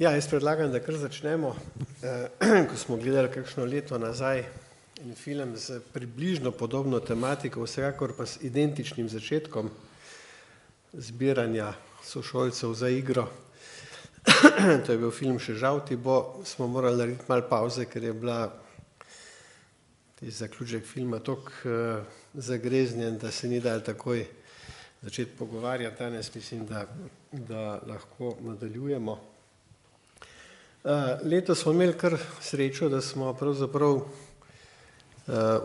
Ja, jaz predlagam, da kar začnemo. Ko smo gledali kakšno leto nazaj en film z približno podobno tematiko, vsekakor pa s identičnim začetkom zbiranja sošolcev za igro. To je bil film Še žal ti bo, smo morali narediti malo pavze, ker je bila zaključek filma toliko zagreznjen, da se ni dalo takoj začeti pogovarjati. Danes mislim, da lahko nadaljujemo. Letos smo imeli kar srečo, da smo pravzaprav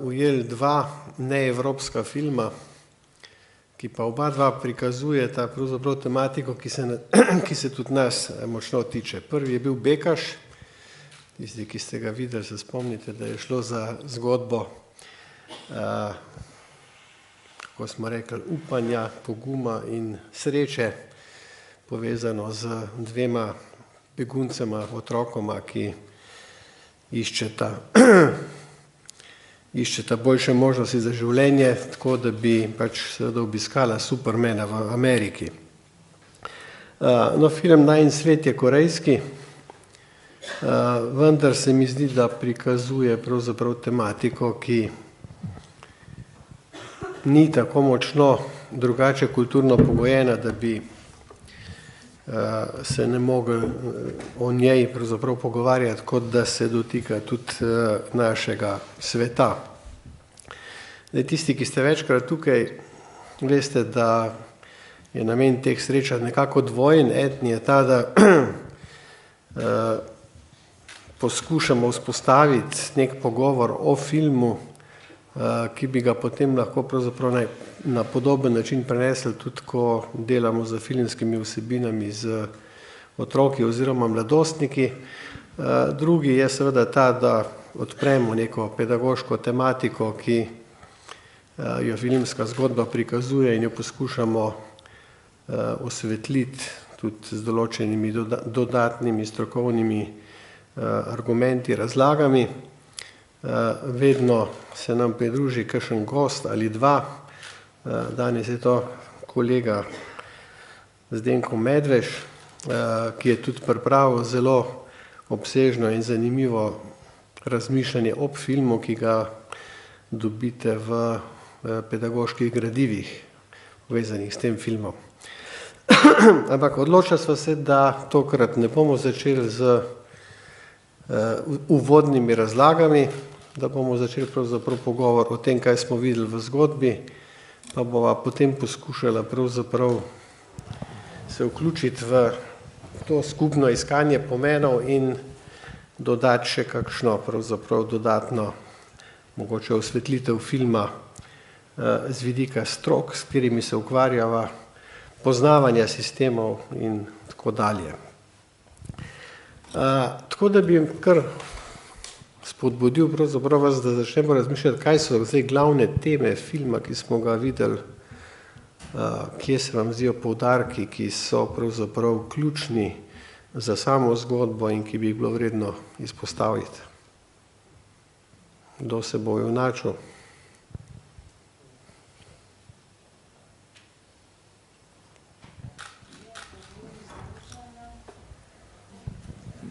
ujeli dva neevropska filma, ki pa oba dva prikazujeta pravzaprav tematiko, ki se tudi nas močno tiče. Prvi je bil Bekaš, tisti, ki ste ga videli, se spomnite, da je šlo za zgodbo, kako smo rekli, upanja, poguma in sreče, povezano z dvema beguncema, otrokoma, ki iščeta boljše možnosti za življenje, tako da bi pač seveda obiskala Supermana v Ameriki. No, film Najin svet je korejski, vendar se mi zdi, da prikazuje pravzaprav tematiko, ki ni tako močno drugače kulturno pogojena, da bi se ne mogli o njej pravzaprav pogovarjati, kot da se dotika tudi našega sveta. Tisti, ki ste večkrat tukaj, veste, da je namen teh srečanj nekako dvojen. Eden je ta, da poskušamo vzpostaviti nek pogovor o filmu, ki bi ga potem lahko pravzaprav na podoben način prenesli tudi, ko delamo z filmskimi vsebinami z otroki oziroma mladostniki. Drugi je seveda ta, da odpremo neko pedagoško tematiko, ki jo filmska zgodba prikazuje in jo poskušamo osvetliti tudi z določenimi dodatnimi strokovnimi argumenti, razlagami. Vedno se nam pridruži kakšen gost ali dva. Danes je to kolega Zdenko Medveš, ki je tudi pripravil zelo obsežno in zanimivo razmišljanje ob filmu, ki ga dobite v pedagoških gradivih, povezanih s tem filmom. Ampak odločili smo se, da tokrat ne bomo začeli z uvodnimi razlagami, da bomo začeli pravzaprav pogovor o tem, kaj smo videli v zgodbi, pa bova potem poskušala pravzaprav se vključiti v to skupno iskanje pomenov in dodati še kakšno pravzaprav dodatno mogoče osvetlitev filma z vidika strok, s katerimi se ukvarjava, poznavanja sistemov in tako dalje. Tako da bi kar spodbudil pravzaprav vas, da začnemo razmišljati, kaj so zdaj glavne teme filma, ki smo ga videli, kje se vam zdijo poudarki, ki so pravzaprav ključni za samo zgodbo in ki bi jih bilo vredno izpostaviti. Kdo se bo junačil?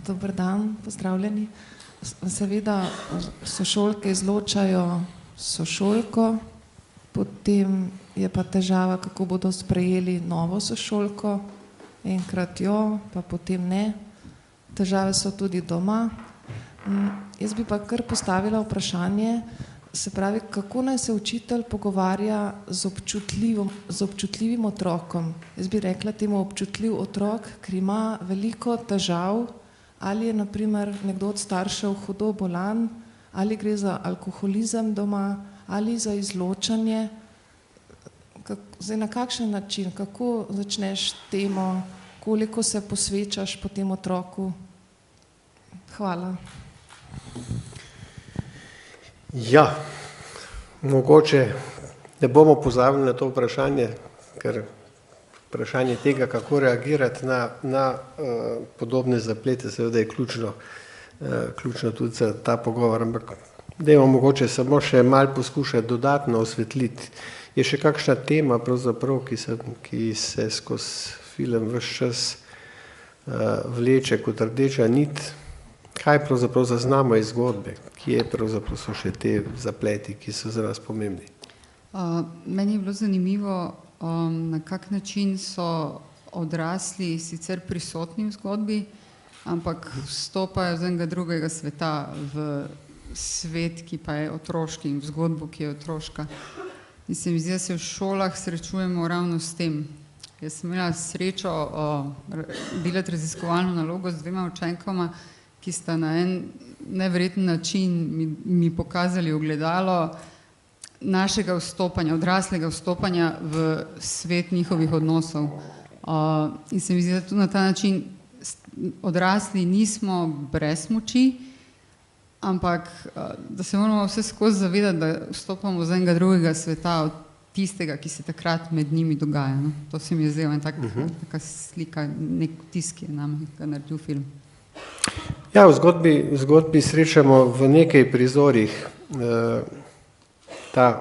Dober dan, pozdravljeni. Seveda sošolke izločajo sošolko, potem je pa težava, kako bodo sprejeli novo sošolko, enkrat jo, pa potem ne. Težave so tudi doma. Jaz bi pa kar postavila vprašanje, se pravi, kako naj se učitelj pogovarja z občutljivim otrokom. Jaz bi rekla temu občutljiv otrok, ker ima veliko težav, ali je na primer nekdo od staršev hudo bolan, ali gre za alkoholizem doma, ali za izločanje. Zdaj, na kakšen način, kako začneš temo, koliko se posvečaš po tem otroku? Hvala. Ja, mogoče ne bomo pozabili na to vprašanje, ker vprašanje tega, kako reagirati na podobne zaplete, seveda je ključno tudi za ta pogovor, ampak dajmo mogoče samo še malo poskušati dodatno osvetliti. Je še kakšna tema pravzaprav, ki se skozi film ves čas vleče kot rdeča nit. Kaj pravzaprav zaznamo iz zgodbe? Kje pravzaprav so še te zapleti, ki so za nas pomembni? Meni je bilo zanimivo, na kak način so odrasli sicer prisotni v zgodbi, ampak vstopajo z enega drugega sveta v svet, ki pa je otroški, in v zgodbo, ki je otroška. In se mi zdi, da se v šolah srečujemo ravno s tem. Jaz sem imela srečo delati raziskovalno nalogo z 2 učenkoma, ki sta na en neverjeten način mi pokazali ogledalo našega vstopanja, odraslega vstopanja v svet njihovih odnosov. In se mi zdi, da tudi na ta način odrasli nismo brez moči, ampak da se moramo vse skozi zavedati, da vstopamo z enega drugega sveta od tistega, ki se takrat med njimi dogaja. No? To se mi je zdelo taka slika, nek vtis, ki je nam ga naredil film. Ja, v zgodbi srečamo v nekaj prizorih ta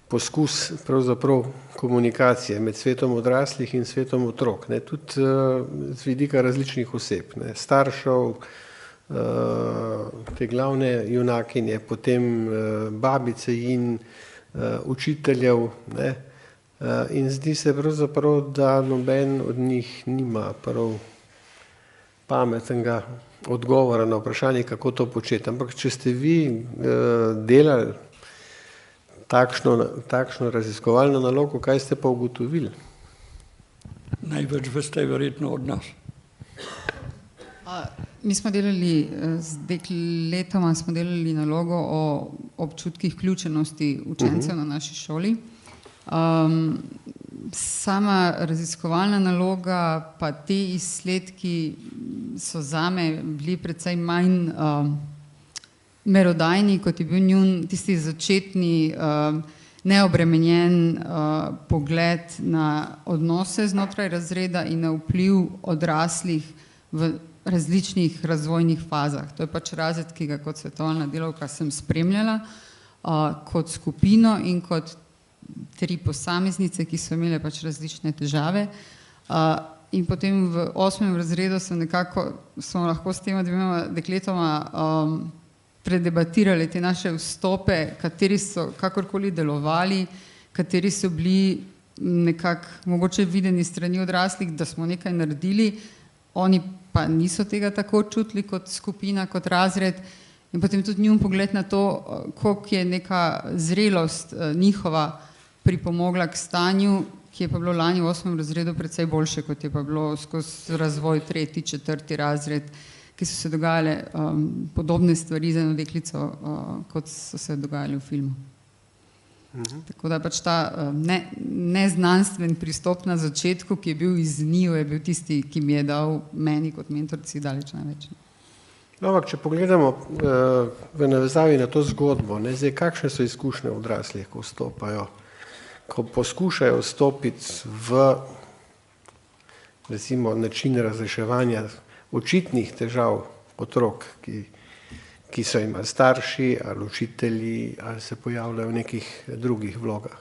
poskus pravzaprav komunikacije med svetom odraslih in svetom otrok. Tudi z vidika različnih oseb, staršev, te glavne junakinje, potem babice in učiteljev. In zdi se pravzaprav, da noben od njih nima prav pametnega odgovora na vprašanje, kako to početi. Ampak če ste vi delali takšno raziskovalno nalogo, kaj ste pa ugotovili? Največ veste verjetno od nas. Mi smo delali z dekletoma nalogo o občutkih vključenosti učencev na naši šoli. Sama raziskovalna naloga pa te izsledki so zame bili precej manj merodajni, kot je bil njun tisti začetni neobremenjen pogled na odnose znotraj razreda in na vpliv odraslih v različnih razvojnih fazah. To je pač razred, ki ga kot svetovalna delavka sem spremljala kot skupino in kot 3 posameznice, ki so imele pač različne težave. In potem v 8. razredu smo lahko s tema 2 dekletoma predebatirali te naše vstope, kateri so kakorkoli delovali, kateri so bili nekako mogoče videni strani odraslih, da smo nekaj naredili, oni pa niso tega tako čutili kot skupina, kot razred. In potem tudi njun pogled na to, koliko je neka zrelost njihova pripomogla k stanju, ki je pa bilo lani v 8. razredu precej boljše, kot je pa bilo skozi razvoj 3., 4. razred, ki so se dogajale podobne stvari z eno deklico, kot so se dogajale v filmu. Tako da pač ta neznanstven pristop na začetku, ki je bil iz njiju, je bil tisti, ki mi je dal meni kot mentorici daleč največ. Ampak, če pogledamo v navezavi na to zgodbo, zdaj, kakšne so izkušnje odraslih, ko vstopajo, ko poskušajo vstopiti v recimo način razreševanja očitnih težav otrok, ki so jim starši ali učitelji ali se pojavljajo v nekih drugih vlogah.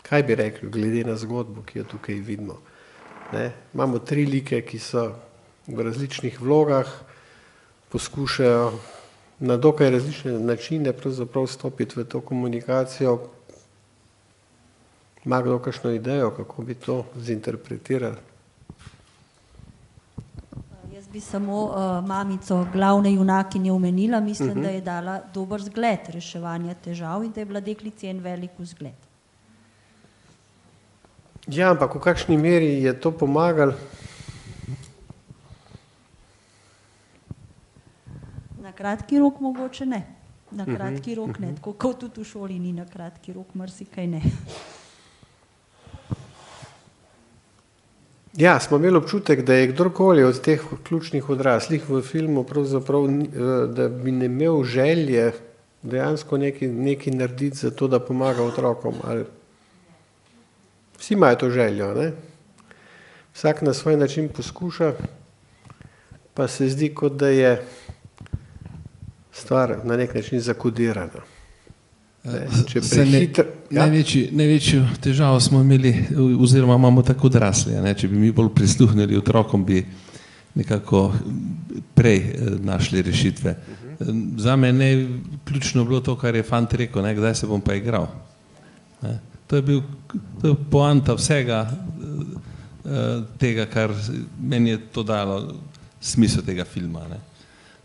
Kaj bi rekli glede na zgodbo, ki jo tukaj vidimo? Imamo 3 like, ki so v različnih vlogah, poskušajo na dokaj različne načine pravzaprav stopiti v to komunikacijo. Ima kdo kakšno idejo, kako bi to zinterpretirali? Jaz bi samo mamico glavne junakinje omenila, mislim, da je dala dober zgled reševanja težav in da je bila deklici en velik vzgled. Ja, ampak v kakšni meri je to pomagalo? Na kratki rok mogoče ne. Na kratki rok ne, tako kot tudi v šoli ni na kratki rok, marsikaj ne. Ja, smo imeli občutek, da je kdorkoli od teh ključnih odraslih v filmu pravzaprav, da bi ne imel želje dejansko nekaj narediti za to, da pomaga otrokom. Vsi imajo to željo, ne? Vsak na svoj način poskuša, pa se zdi, kot da je stvar na nek način zakodirana. Če prehitro... Največjo težavo smo imeli, oziroma imamo tako odrasli, ne? Če bi mi bolj prisluhnili otrokom, bi nekako prej našli rešitve. Zame je ključno bilo to, kar je fant rekel, ne? Kdaj se bom pa igral. Ne? To je bil poanta vsega tega, kar meni je to dalo smisel tega filma. Ne?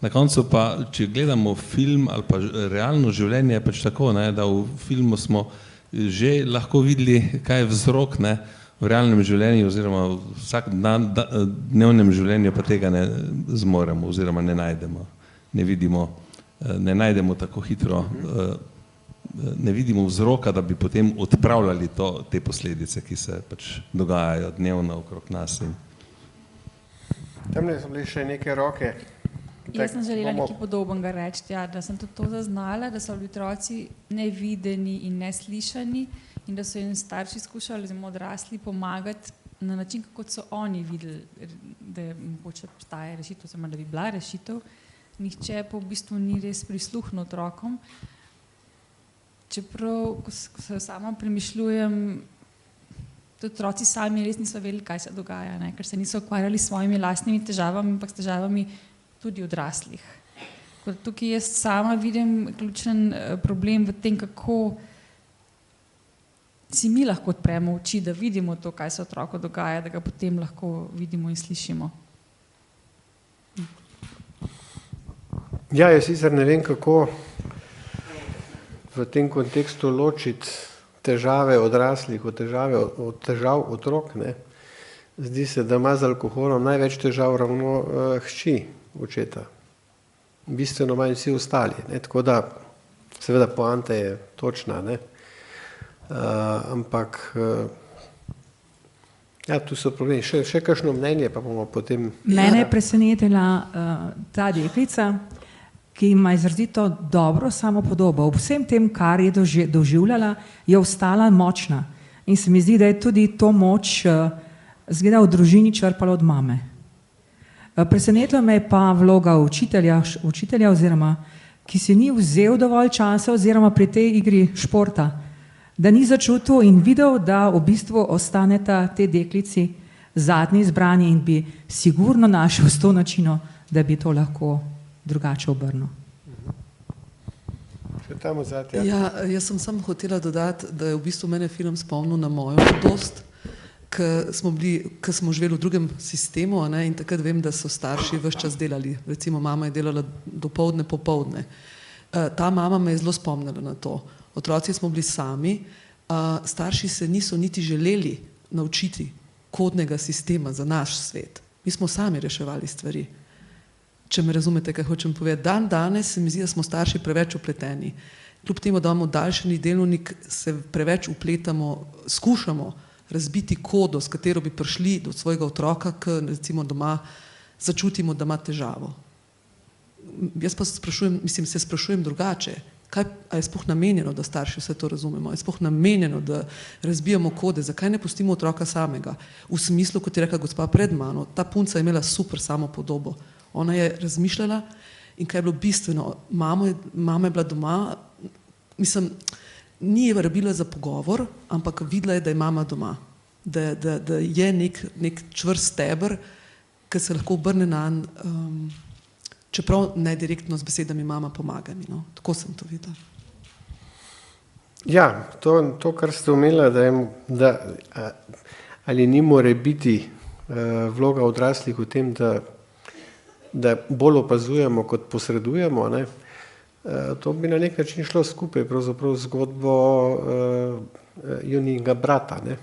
Na koncu pa, če gledamo film ali pa realno življenje, je pač tako, ne, da v filmu smo že lahko videli, kaj je vzrok, ne, v realnem življenju oziroma vsak dnevnem življenju pa tega ne zmoremo oziroma ne najdemo. Ne vidimo, ne najdemo tako hitro, ne vidimo vzroka, da bi potem odpravljali te posledice, ki se pač dogajajo dnevno okrog nas. Tamle so bili še neke roke. Jaz sem želela nekaj podobnega reči, ja, da sem tudi to zaznala, da so bili otroci nevideni in neslišani in da so jim starši skušali, oziroma odrasli, pomagati na način, kako so oni videli, da je mogoče obstaja rešitev, oziroma da bi bila rešitev. Nihče pa v bistvu ni res prisluhnil otrokom. Čeprav, ko se sama premišljujem, tudi otroci sami res niso vedeli, kaj se dogaja, ne? Ker se niso ukvarjali s svojimi lastnimi težavami, ampak s težavami tudi odraslih. Tukaj jaz sama vidim ključen problem v tem, kako si mi lahko odpremo oči, da vidimo to, kaj se otroku dogaja, da ga potem lahko vidimo in slišimo. Ja, jaz sicer ne vem, kako v tem kontekstu ločiti težave odraslih od težav otrok. Ne. Zdi se, da ima z alkoholom največ težav ravno hči očeta. Bistveno manj vsi ostali. Ne. Tako da, seveda poanta je točna, ne. Ampak ja, tu so problemi. Še kakšno mnenje, pa bomo potem... Mene je presenetila ta deklica, ki ima izrazito dobro samopodobo. V vsem tem, kar je doživljala, je ostala močna. In se mi zdi, da je tudi to moč zgleda v družini črpala od mame. Presenetila me je pa vloga učitelja oziroma, ki si ni vzel dovolj časa oziroma pri tej igri športa, da ni začutil in videl, da v bistvu ostaneta te deklici zadnji izbrani in bi sigurno našel 100 načinov, da bi to lahko drugače obrnil. Ja, jaz sem samo hotela dodati, da je v bistvu mene film spomnil na mojo mladost, ko smo živeli v drugem sistemu, ne, in takrat vem, da so starši ves čas delali. Recimo mama je delala dopoldne, popoldne. Ta mama me je zelo spomnila na to. Otroci smo bili sami, starši se niso niti želeli naučiti kodnega sistema za naš svet. Mi smo sami reševali stvari. Če me razumete, kaj hočem povedati. Danes se mi zdi, da smo starši preveč upleteni. Kljub temu, da imamo daljšani delovnik, se preveč upletamo, skušamo razbiti kodo, s katero bi prišli do svojega otroka, ki recimo doma začutimo, da ima težavo. Jaz pa se sprašujem drugače. A je sploh namenjeno, da starši vse to razumemo? Je sploh namenjeno, da razbijamo kode? Zakaj ne pustimo otroka samega? V smislu, kot je rekla gospa pred mano, ta punca je imela super samopodobo. Ona je razmišljala in kaj je bilo bistveno. Mama je bila doma, mislim, ni je rabila za pogovor, ampak videla je, da je mama doma. Da je nek čvrst steber, ki se lahko obrne nanj, čeprav ne direktno z besedami mama pomaga mi. No? Tako sem to videla. Ja, to kar ste omenila, da ali ni more biti vloga odraslih v tem, da bolj opazujemo, kot posredujemo, ne? To bi na nek način šlo skupaj, pravzaprav zgodbo Juninega brata. Ne?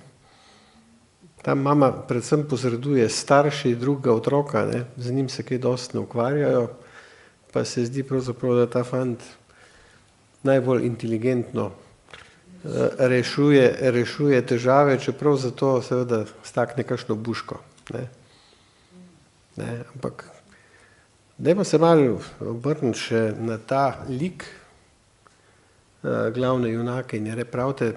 Ta mama predvsem posreduje starši drugega otroka, ne? Z njim se kaj dosti ne ukvarjajo, pa se zdi pravzaprav, da ta fant najbolj inteligentno rešuje težave, čeprav zato seveda stakne kakšno buško. Ne? Ampak dajmo se malo obrniti še na ta lik glavne junake in je pravite,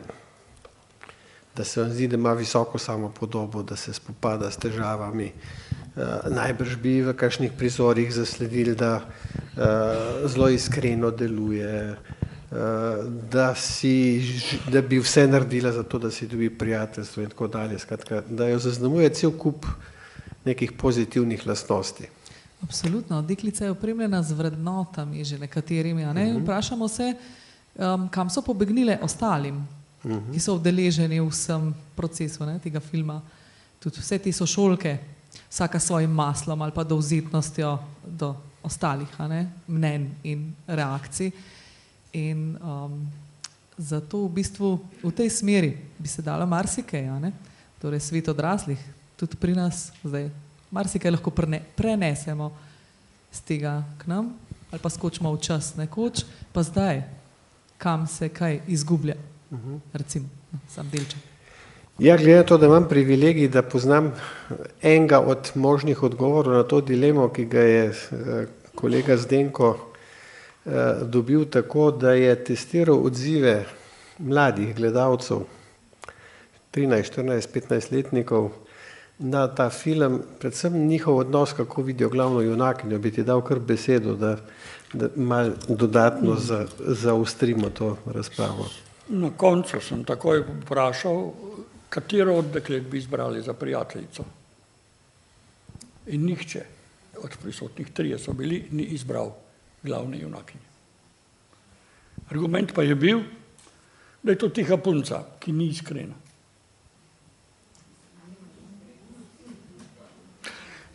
da se vam zdi, da ima visoko samopodobo, da se spopada s težavami. Najbrž bi v kakšnih prizorih zasledili, da zelo iskreno deluje, da bi vse naredila za to, da si dobi prijateljstvo in tako dalje. Skratka, da jo zaznamuje cel kup nekih pozitivnih lastnosti. Absolutno. Deklica je opremljena z vrednotami, že nekaterimi. Ne? Vprašamo se, kam so pobegnile ostalim, ki so udeleženi v vsem procesu, ne, tega filma. Tudi vse te sošolke, vsaka s svojim maslom ali pa dovzetnostjo do ostalih mnenj in reakcij. In zato v bistvu v tej smeri bi se dalo marsikaj, torej svet odraslih, tudi pri nas zdaj marsikaj lahko prenesemo z tega k nam ali pa skočimo v čas nekoč, pa zdaj, kam se kaj izgublja, recimo, sam delček. Ja, glede na to, da imam privilegij, da poznam enega od možnih odgovorov na to dilemo, ki ga je kolega Zdenko dobil tako, da je testiral odzive mladih gledalcev, 13, 14, 15-letnikov, na ta film, predvsem njihov odnos, kako vidijo glavno junakinjo, bi ti dal kar besedo, da malo dodatno zaostrimo to razpravo. Na koncu sem takoj vprašal, katero od deklet bi izbrali za prijateljico. In nihče od prisotnih, 3 so bili, ni izbral glavne junakinje. Argument pa je bil, da je to tiha punca, ki ni iskrena.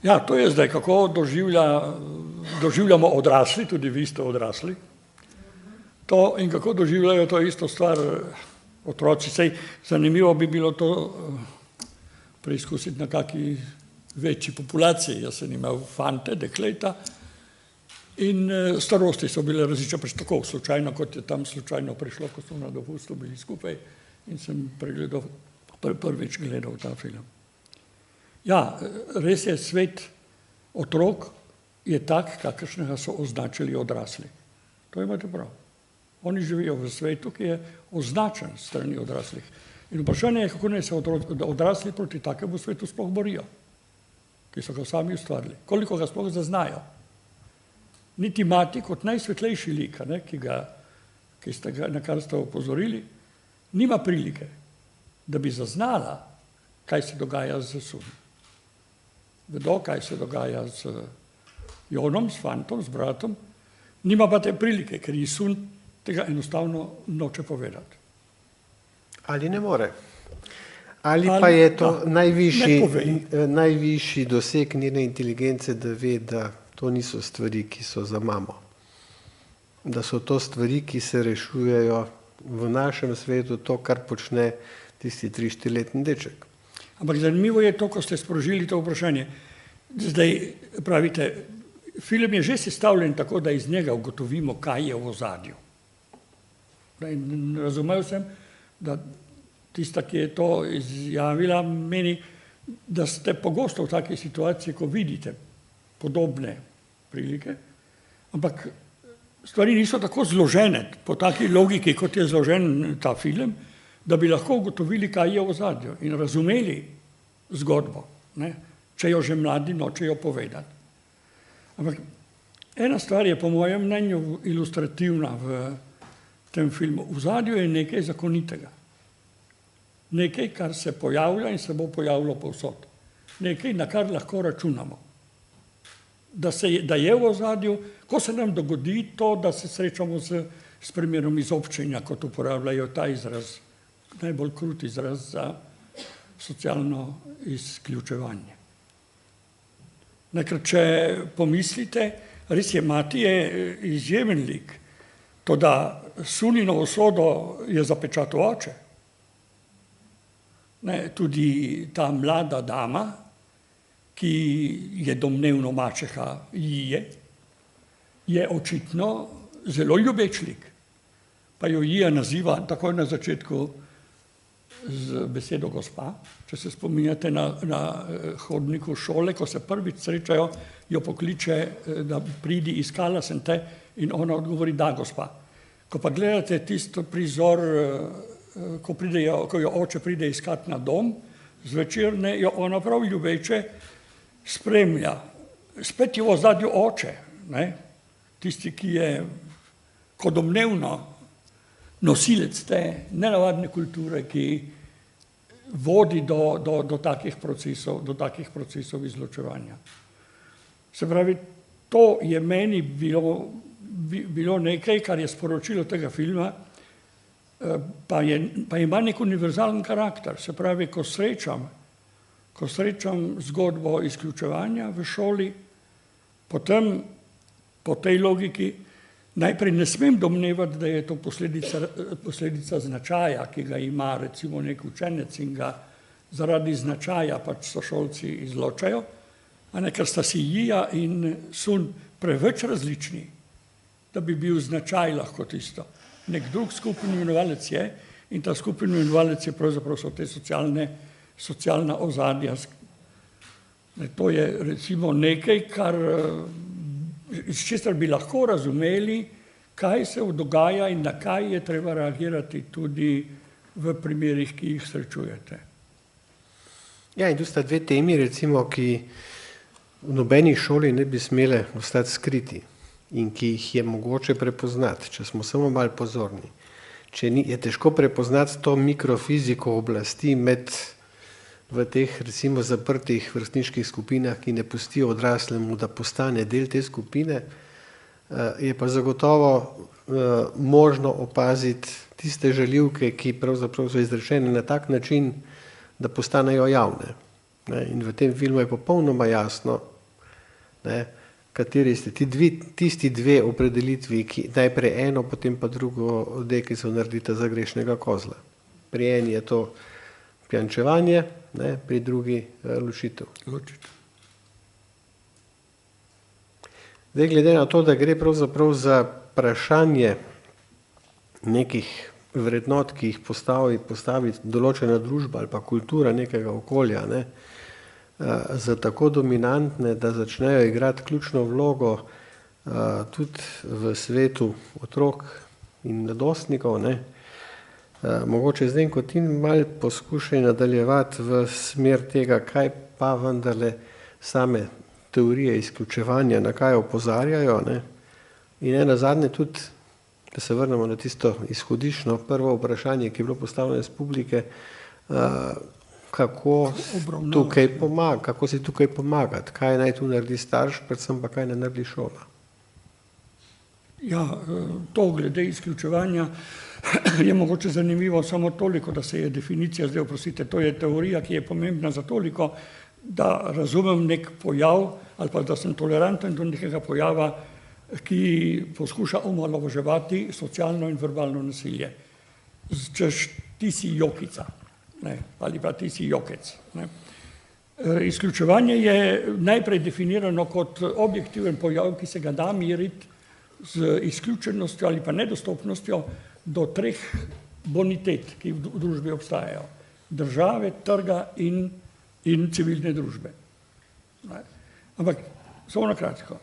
Ja, to je zdaj, kako doživljamo odrasli, tudi vi ste odrasli, to in kako doživljajo to isto stvar otroci. Sej zanimivo bi bilo to preizkusiti na kaki večji populaciji. Jaz sem imel fante, dekleta in starosti so bile različne, pač tako slučajno, kot je tam slučajno prišlo, ko smo na dopustu bili skupaj in sem prvič gledal ta film. Ja, res je, svet otrok je tak, kakršnega so označili odrasli. To imate prav. Oni živijo v svetu, ki je označen strani odraslih. In vprašanje je, kako naj se odrasli proti takemu svetu sploh borijo, ki so ga sami ustvarili. Koliko ga sploh zaznajo. Niti mati kot najsvetlejši lik, na kar ste opozorili, nima prilike, da bi zaznala, kaj se dogaja z Suni. Vedo, kaj se dogaja z Jonom, s fantom, s bratom, nima pa te prilike, ker ji Sun tega enostavno noče povedati. Ali ne more. Ali pa je to najvišji doseg njene inteligence, da ve, da to niso stvari, ki so za mamo. Da so to stvari, ki se rešujejo v našem svetu, to, kar počne tisti 3-4-letni deček. Ampak zanimivo je to, ko ste sprožili to vprašanje. Zdaj pravite, film je že sestavljen tako, da iz njega ugotovimo, kaj je v ozadju. Razumel sem, da tista, ki je to izjavila, meni, da ste pogosto v taki situaciji, ko vidite podobne prilike, ampak stvari niso tako zložene po taki logiki, kot je zložen ta film, da bi lahko ugotovili, kaj je v ozadju in razumeli zgodbo, če jo že mladi nočejo povedati. Ampak ena stvar je po mojem mnenju ilustrativna v tem filmu. V ozadju je nekaj zakonitega. Nekaj, kar se pojavlja in se bo pojavilo povsod. Nekaj, na kar lahko računamo. Da je v ozadju, ko se nam dogodi to, da se srečamo s primerom izobčenja, kot uporabljajo ta izraz, najbolj krut izraz za socialno izključevanje. Nekrat, če pomislite, res je, mati je izjemen lik, to da Sunino usodo je zapečatil oče. Tudi ta mlada dama, ki je domnevno mačeha, je očitno zelo ljubeč lik. Pa jo naziva takoj na začetku z besedo gospa. Če se spominjate na hodniku šole, ko se prvič srečajo, jo pokliče, da pridi, iskala sem te, in ona odgovori, da, gospa. Ko pa gledate tisto prizor, ko jo oče pride iskat na dom, zvečer jo ona prav ljubeče spremlja. Spet je v ozadju oče, tisti, ki je, ko domnevno nosilec te nenavadne kulture, ki vodi do takih procesov izločevanja. Se pravi, to je meni bilo nekaj, kar je sporočilo tega filma, pa ima nek univerzalen karakter. Se pravi, ko srečam zgodbo izključevanja v šoli, potem po tej logiki najprej ne smem domnevati, da je to posledica značaja, ki ga ima recimo nek učenec in ga zaradi značaja pač sošolci izločajo, ker sta si Jija in Sun preveč različni, da bi bil značaj lahko tisto. Nek drug skupni imenovalec je in ta skupni imenovalec je pravzaprav so te socialna ozadja. To je recimo nekaj, iz česar bi lahko razumeli, kaj se dogaja in na kaj je treba reagirati tudi v primerih, ki jih srečujete. Ja, in tu sta dve temi, recimo, ki v nobeni šoli ne bi smele ostati skriti in ki jih je mogoče prepoznati, če smo samo malo pozorni. Je težko prepoznati to mikrofiziko oblasti v teh recimo zaprtih vrstniških skupinah, ki ne pustijo odraslemu, da postane del te skupine, je pa zagotovo možno opaziti tiste žaljivke, ki pravzaprav so izrečene na tak način, da postanejo javne. In v tem filmu je popolnoma jasno, kateri ste tisti dve opredelitvi, ki najprej eno, potem pa drugo dekico naredita za grešnega kozla. Pri eni je to pijančevanje, pri drugi ločitev. Zdaj, glede na to, da gre pravzaprav za vprašanje nekih vrednot, ki jih postavi določena družba ali pa kultura nekega okolja, za tako dominantne, da začnejo igrati ključno vlogo tudi v svetu otrok in mladostnikov. Mogoče zdaj, ko ti malo poskušaj nadaljevati v smer tega, kaj pa vendarle same teorije izključevanja, na kaj opozarjajo. In nazadnje tudi, da se vrnemo na tisto izhodiščno prvo vprašanje, ki je bilo postavljeno iz publike, kako si tukaj pomagati, kaj naj tu naredi starš, predvsem pa kaj naj naredi šola. Ja, to glede izključevanja je mogoče zanimivo samo toliko, da se je definicija, zdaj oprostite, to je teorija, ki je pomembna za toliko, da razumem nek pojav ali pa da sem toleranten do nekega pojava, ki poskuša omalovaževati socialno in verbalno nasilje. Češ, ti si jokica. Ali pa ti si jokec. Izključevanje je najprej definirano kot objektiven pojav, ki se ga da meriti z izključenostjo ali pa nedostopnostjo do treh bonitet, ki v družbi obstajajo. Države, trga in civilne družbe. Ampak, samo na kratko,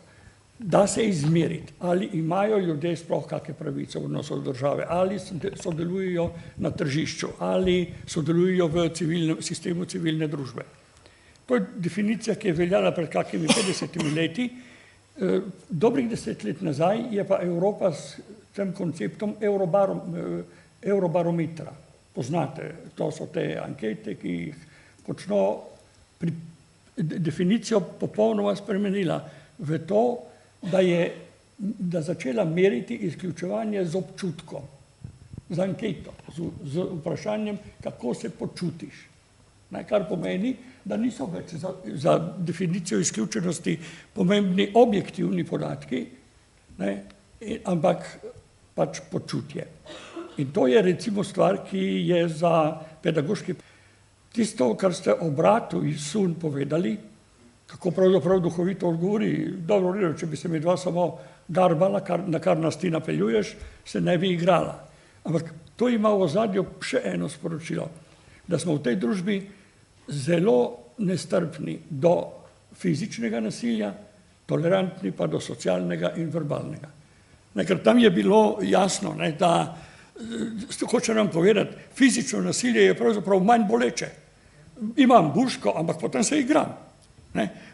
da se izmeriti, ali imajo ljudje sploh kakšne pravice v odnosu do države, ali sodelujejo na tržišču, ali sodelujejo v sistemu civilne družbe. To je definicija, ki je veljala pred kakimi 50 leti. Dobrih 10 let nazaj je pa Evropa s tem konceptom Eurobarometra. Poznate, to so te ankete, ki jih počno definicijo popolnoma spremenila v to, da začela meriti izključevanje z občutkom, z anketo, z vprašanjem, kako se počutiš. Kar pomeni, da niso več za definicijo izključenosti pomembni objektivni podatki, ampak pač počutje. In to je recimo stvar, ki je za pedagoški. Tisto, kar ste o bratu iz Sun povedali, kako pravzaprav duhovito odgovori, dobro redo, če bi se mi dva samo garbala, na kar nas ti napeljuješ, se ne bi igrala. Ampak to ima v ozadju še eno sporočilo, da smo v tej družbi zelo nestrpni do fizičnega nasilja, tolerantni pa do socialnega in verbalnega. Ker tam je bilo jasno, da hoče nam povedati, fizično nasilje je pravzaprav manj boleče. Imam buško, ampak potem se igram.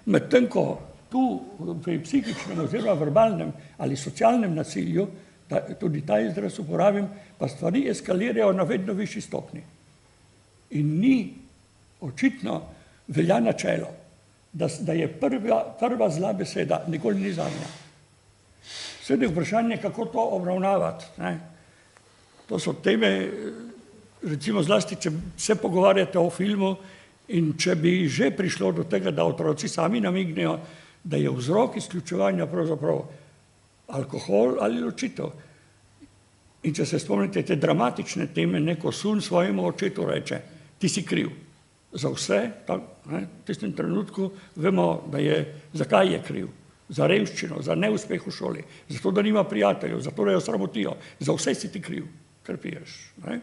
Medtem ko tu pri psihičnem oziroma verbalnem ali socialnem nasilju tudi ta izraz uporabim, pa stvari eskalirajo na vedno višji stopni. In ni očitno velja načelo, da je prva zla beseda, nikoli ni zadnja. Sedaj vprašanje, kako to obravnavati. Ne? To so teme, recimo zlasti, če se pogovarjate o filmu in če bi že prišlo do tega, da otroci sami namignejo, da je vzrok izključevanja pravzaprav alkohol ali ločitev. In če se spomnite te dramatične teme, neko sun svojemu očetu reče, ti si kriv za vse, v tistem trenutku vemo, da je, zakaj je kriv. Za revščino, za neuspeh v šoli, zato, da nima prijateljev, zato, da jo sramotijo. Za vse si ti kriv, ker piješ. Ne?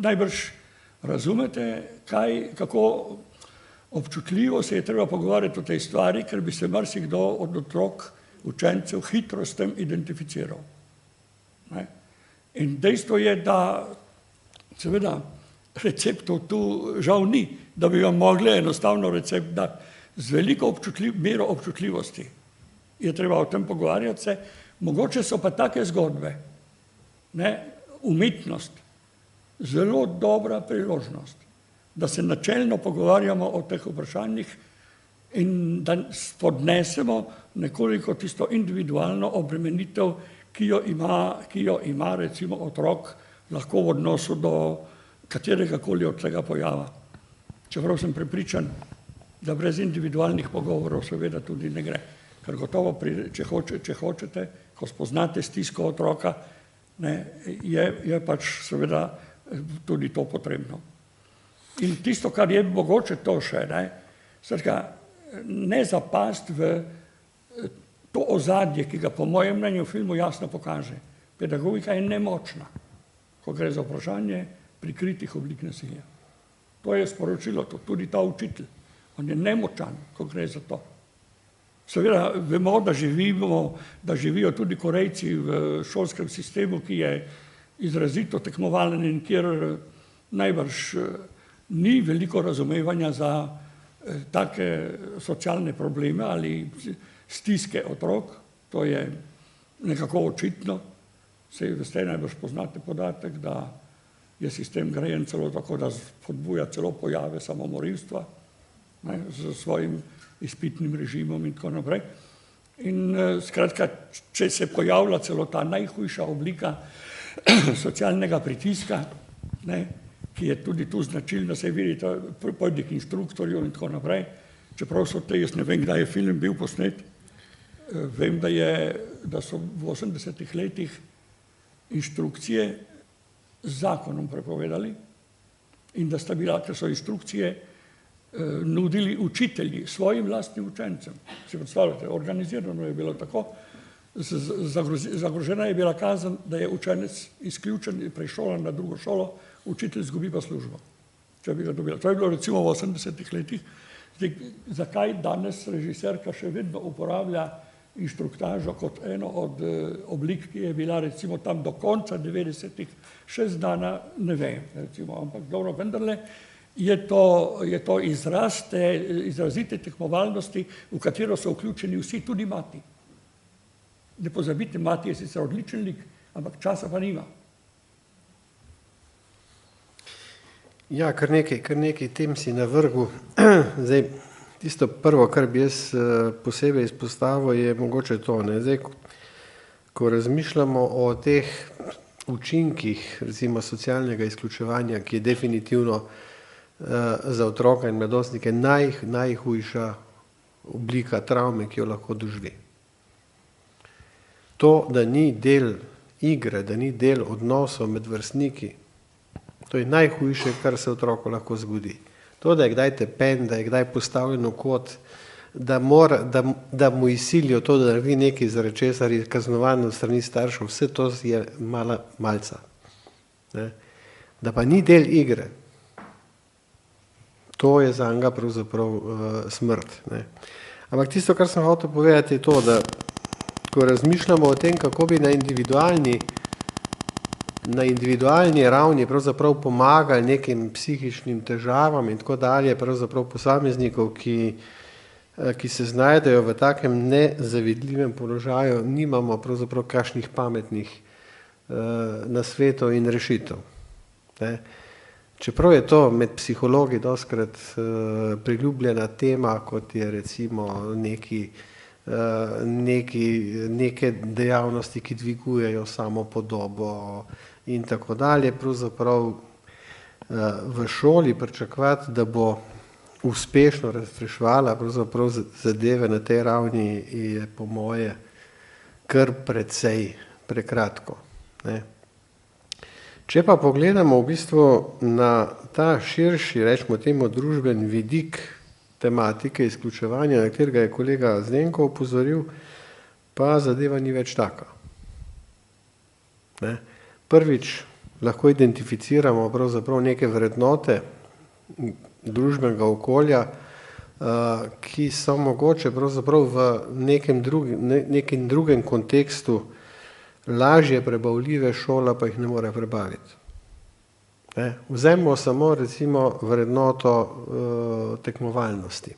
Najbrž razumete, kako občutljivo se je treba pogovarjati o tej stvari, ker bi se marsikdo od otrok, učencev hitro s tem identificiral. Ne? In dejstvo je, da seveda receptov tu žal ni, da bi vam mogli enostavno recept dati. Z veliko mero občutljivosti je treba o tem pogovarjati se. Mogoče so pa take zgodbe, umetnost, zelo dobra priložnost, da se načelno pogovarjamo o teh vprašanjih in da spodnesemo nekoliko tisto individualno obremenitev, ki jo ima recimo otrok lahko v odnosu do katerega koli od tega pojava. Čeprav sem prepričan, da brez individualnih pogovorov seveda tudi ne gre. Ker gotovo, če hočete, ko spoznate stisko otroka, je pač seveda tudi to potrebno. In tisto, kar je mogoče to še, ne zapast v to ozadje, ki ga po mojem mnenju v filmu jasno pokaže. Pedagogika je nemočna, ko gre za vprašanje prikritih oblik nasilja. To je sporočilo, tudi ta učitelj. On je nemočan, ko gre za to. Seveda vemo, da živijo tudi Korejci v šolskem sistemu, ki je izrazito tekmovalen in kjer najbrž ni veliko razumevanja za take socialne probleme ali stiske otrok. To je nekako očitno. Sej veste, najbrž poznate podatek, da je sistem grajen celo tako, da spodbuja celo pojave samomorilstva z svojim izpitnim režimom in tako naprej. In skratka, če se pojavlja celo ta najhujša oblika socialnega pritiska, ki je tudi tu značilna, se vidite, pojdi k inštruktorju in tako naprej, čeprav so te, jaz ne vem, kdaj je film bil posnet, vem, da so v 80-ih letih inštrukcije z zakonom prepovedali in da sta bila, ker so inštrukcije nudili učitelji svojim vlastnim učencem. Si predstavljate, organizirano je bilo tako, zagrožena je bila kazen, da je učenec izključen in prešolan na drugo šolo, učitelj izgubi pa službo, če bi ga dobila. To je bilo recimo v 80-ih letih. Zdaj, zakaj danes režiserka še vedno uporablja inštruktažo kot eno od oblik, ki je bila recimo tam do konca 90-ih še zdana, ne vem, recimo, ampak dobro, vendarle je to izraz te izrazite tekmovalnosti, v katero so vključeni vsi, tudi mati. Ne pozabite, mati je sicer odličen lik, ampak časa pa nima. Ja, kar nekaj tem si navrgel. Zdaj, tisto prvo, kar bi jaz posebej izpostavil, je mogoče to. Zdaj, ko razmišljamo o teh učinkih, recimo socialnega izključevanja, ki je definitivno za otroka in mladostnike najhujša oblika travme, ki jo lahko doživi. To, da ni del igre, da ni del odnosov med vrstniki, to je najhujše, kar se otroku lahko zgodi. To, da je kdaj tepen, da je kdaj postavljen v kot, da mu izsilijo to, da naredi nekaj, zaradi česar je kaznovan od strani staršev, vse to je mala malca. Da pa ni del igre, to je za njega pravzaprav smrt. Ampak tisto, kar sem hotel povedati, je to, da ko razmišljamo o tem, kako bi na individualni ravni pravzaprav pomagali nekim psihičnim težavam in tako dalje, pravzaprav posameznikov, ki ki se znajdejo v takem nezavidljivem položaju, nimamo pravzaprav kakšnih pametnih nasvetov in rešitev. Čeprav je to med psihologi dostikrat priljubljena tema, kot je recimo neke dejavnosti, ki dvigujejo samopodobo in tako dalje, pravzaprav v šoli pričakovati, da bo uspešno razreševala pravzaprav zadeve na tej ravni, je po moje kar precej prekratko. Če pa pogledamo v bistvu na ta širši, rečemo temu, družben vidik tematike izključevanja, na katerega je kolega Zdenko opozoril, pa zadeva ni več taka. Prvič lahko identificiramo pravzaprav neke vrednote družbenega okolja, ki so mogoče pravzaprav v nekem drugem kontekstu lažje prebavljive, šola pa jih ne more prebaviti. Vzemimo samo recimo vrednoto tekmovalnosti.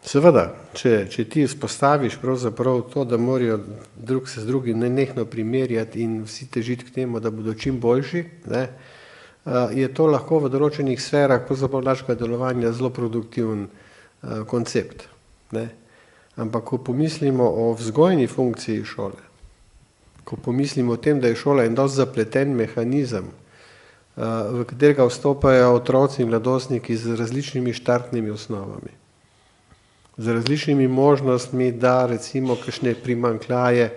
Seveda, če ti izpostaviš pravzaprav to, da morajo drug se z drugim nenehno primerjati in vsi težiti k temu, da bodo čim boljši, je to lahko v določenih sferah pravzaprav našega delovanja zelo produktiven koncept. Ampak ko pomislimo o vzgojni funkciji šole, ko pomislimo o tem, da je šola en dosti zapleten mehanizem, v katerega vstopajo otroci in mladostniki z različnimi štartnimi osnovami, z različnimi možnostmi, da recimo kakšne primanjkljaje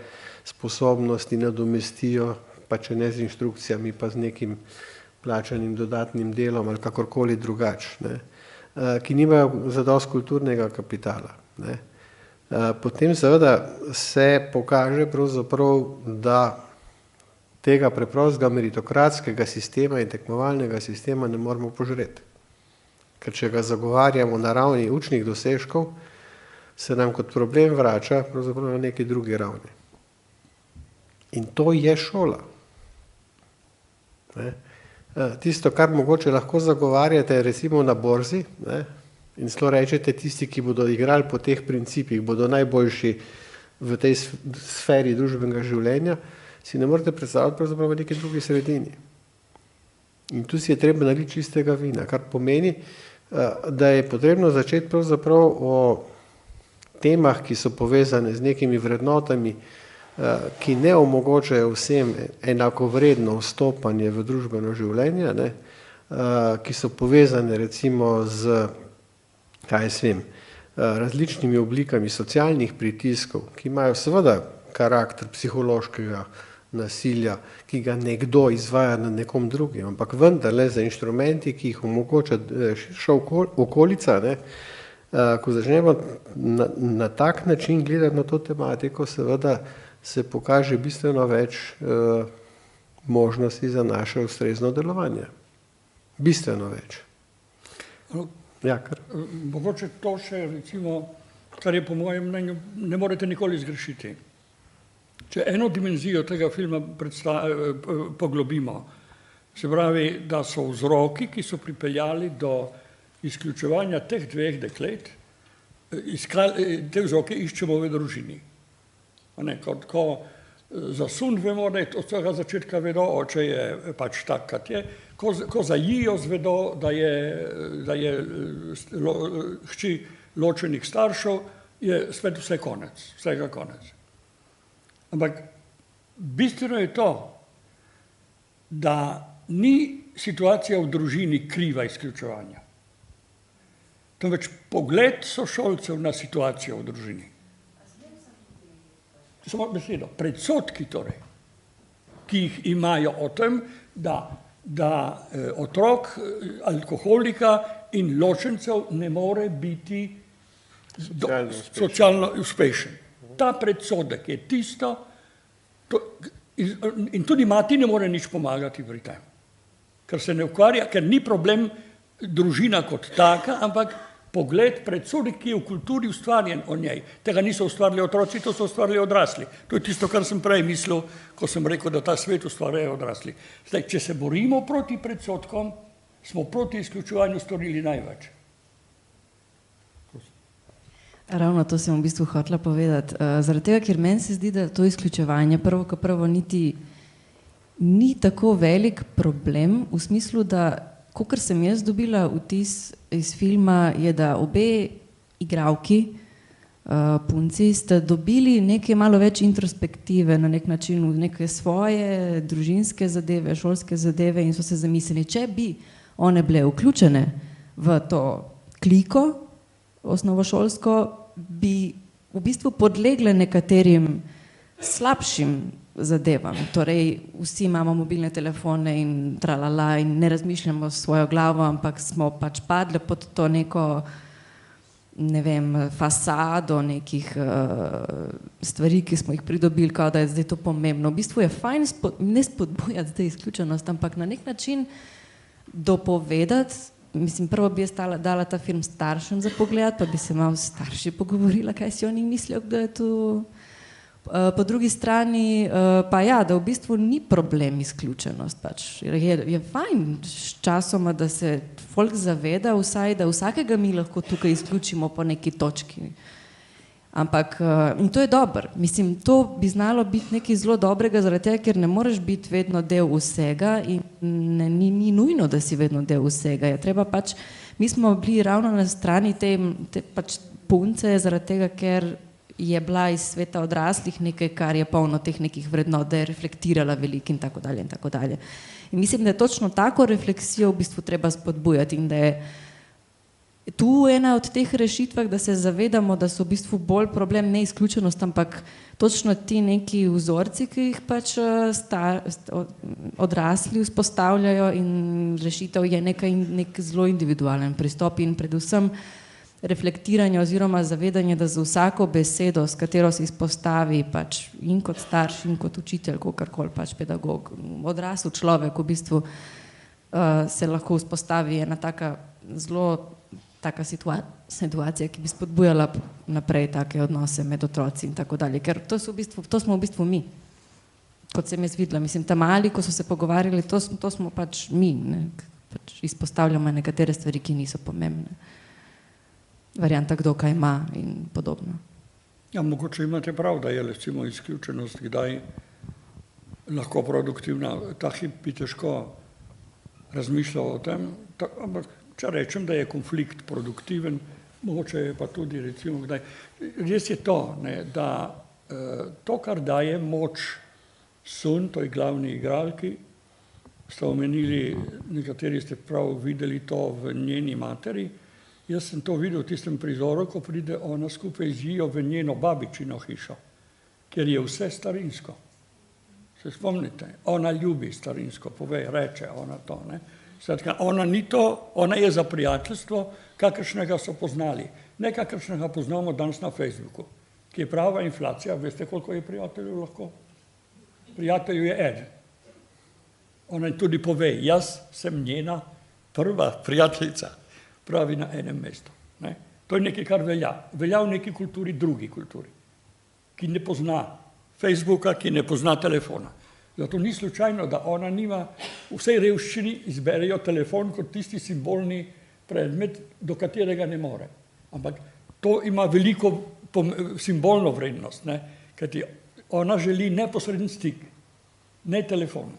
sposobnosti nadomestijo, pa če ne z inštrukcijami, pa z nekim plačanim dodatnim delom ali kakorkoli drugače, ki nimajo zadosti kulturnega kapitala. Potem seveda se pokaže pravzaprav, da tega preprostega meritokratskega sistema in tekmovalnega sistema ne moremo požreti. Ker če ga zagovarjamo na ravni učnih dosežkov, se nam kot problem vrača pravzaprav na neki drugi ravni. In to je šola. Tisto, kar mogoče lahko zagovarjate recimo na borzi, in celo rečete, tisti, ki bodo igrali po teh principih, bodo najboljši v tej sferi družbenega življenja, si ne morete predstavljati pravzaprav v neki drugi sredini. In tu si je treba naliti čistega vina, kar pomeni, da je potrebno začeti pravzaprav o temah, ki so povezane z nekimi vrednotami, ki ne omogočajo vsem enakovredno vstopanje v družbeno življenje, ki so povezane recimo z, kaj jaz vem, različnimi oblikami socialnih pritiskov, ki imajo seveda karakter psihološkega nasilja, ki ga nekdo izvaja na nekom drugim, ampak vendarle za inštrumenti, ki jih omogoča širša okolica, ko začnemo na tak način gledati na to tematiko, seveda se pokaže bistveno več možnosti za naše ustrezno delovanje. Bistveno več. Mogoče to še recimo, kar je po mojem mnenju, ne morete nikoli zgrešiti. Če eno dimenzijo tega filma poglobimo, se pravi, da so vzroki, ki so pripeljali do izključevanja teh dveh deklet, te vzroke iščemo v družini. Ko za sun vemo, da je od vsega začetka vedo, oče je pač tak, kot je, ko za jijo zvedo, da je hči ločenih staršev, je spet vse konec, vsega konec. Ampak bistveno je to, da ni situacija v družini kriva izključevanja, temveč pogled sošolcev na situacijo v družini. Samo besedo, predsodki torej, ki jih imajo o tem, da otrok alkoholika in ločencev ne more biti socialno uspešen. Ta predsodek je tisto, in tudi mati ne more nič pomagati pri tem, ker se ne ukvarja, ker ni problem družina kot taka, ampak pogled, predsodek, ki je v kulturi ustvarjen o njej. Tega niso ustvarili otroci, to so ustvarili odrasli. To je tisto, kar sem prej mislil, ko sem rekel, da ta svet ustvarjajo odrasli. Zdaj, če se borimo proti predsodkom, smo proti izključevanju storili največ. Ravno to sem v bistvu hotela povedati. Zaradi tega, ker meni se zdi, da to izključevanje prvo niti ni tako velik problem, v smislu, da kakor sem jaz dobila vtis iz filma, je, da obe igralki, punci, sta dobili nekaj malo več introspektive na nek način, v neke svoje družinske zadeve, šolske zadeve in so se zamislili, če bi one bile vključene v to kliko osnovošolsko, bi v bistvu podlegle nekaterim slabšim zadevam. Torej, vsi imamo mobilne telefone in tralala in ne razmišljamo s svojo glavo, ampak smo pač padli pod to neko, ne vem, fasado nekih stvari, ki smo jih pridobili, kao da je zdaj to pomembno. V bistvu je fajn ne spodbujati zdaj izključenost, ampak na nek način dopovedati. Mislim, prvo bi jaz dala ta film staršem za pogled, pa bi se malo starši pogovorila, kaj si oni mislijo, kdo je tu. Po drugi strani pa ja, da v bistvu ni problem izključenost. Pač. Je fajn s časoma, da se folk zaveda vsaj, da vsakega mi lahko tukaj izključimo po neki točki. Ampak, in to je dobro. Mislim, to bi znalo biti nekaj zelo dobrega, zaradi tega, ker ne moreš biti vedno del vsega in ni nujno, da si vedno del vsega. Je treba pač, mi smo bili ravno na strani te pač punce, zaradi tega, ker je bila iz sveta odraslih nekaj, kar je polno teh nekih vrednot, da je reflektirala veliko in tako dalje in tako dalje. In mislim, da je točno tako refleksijo v bistvu treba spodbujati in da je tu ena od teh rešitvah, da se zavedamo, da so v bistvu bolj problem ne izključenost, ampak točno ti neki vzorci, ki jih pač odrasli vzpostavljajo in rešitev je nek zelo individualen pristop in predvsem reflektiranje oziroma zavedanje, da za vsako besedo, s katero se izpostavi pač in kot starš in kot učitelj, kakorkoli pač pedagog, odrasel človek v bistvu se lahko vzpostavi ena taka zelo taka situacija, ki bi spodbujala naprej take odnose med otroci in tako dalje, ker to smo v bistvu mi, kot sem jaz videla, mislim, ta mali, ko so se pogovarjali, to smo pač mi, pač izpostavljamo nekatere stvari, ki niso pomembne. Varianta, kdo kaj ima in podobno. Ja, mogoče imate prav, da je recimo izključenost kdaj lahko produktivna. Ta hip bi težko razmišljal o tem, ampak če rečem, da je konflikt produktiven, mogoče je pa tudi recimo kdaj. Res je to, da to, kar daje moč Sun, to je glavni igralki, ste omenili, nekateri ste prav videli to v njeni materi. Jaz sem to videl v tistem prizoru, ko pride ona skupaj z Jijo v njeno babičino hišo, ker je vse starinsko. Se spomnite? Ona ljubi starinsko, pove, reče ona to. Skratka, ona ni to, ona je za prijateljstvo, kakršnega so poznali. Ne kakršnega poznamo danes na Facebooku, ki je prava inflacija. Veste, koliko je prijateljev lahko? Prijatelju je eden. Ona tudi pove, jaz sem njena prva prijateljica. Pravi na enem mestu. To je nekaj, kar velja. Velja v neki kulturi, drugi kulturi, ki ne pozna Facebooka, ki ne pozna telefona. Zato ni slučajno, da ona nima, v vsej revščini izberejo telefon kot tisti simbolni predmet, do katerega ne more. Ampak to ima veliko simbolno vrednost, kajti ona želi neposreden stik, ne telefon.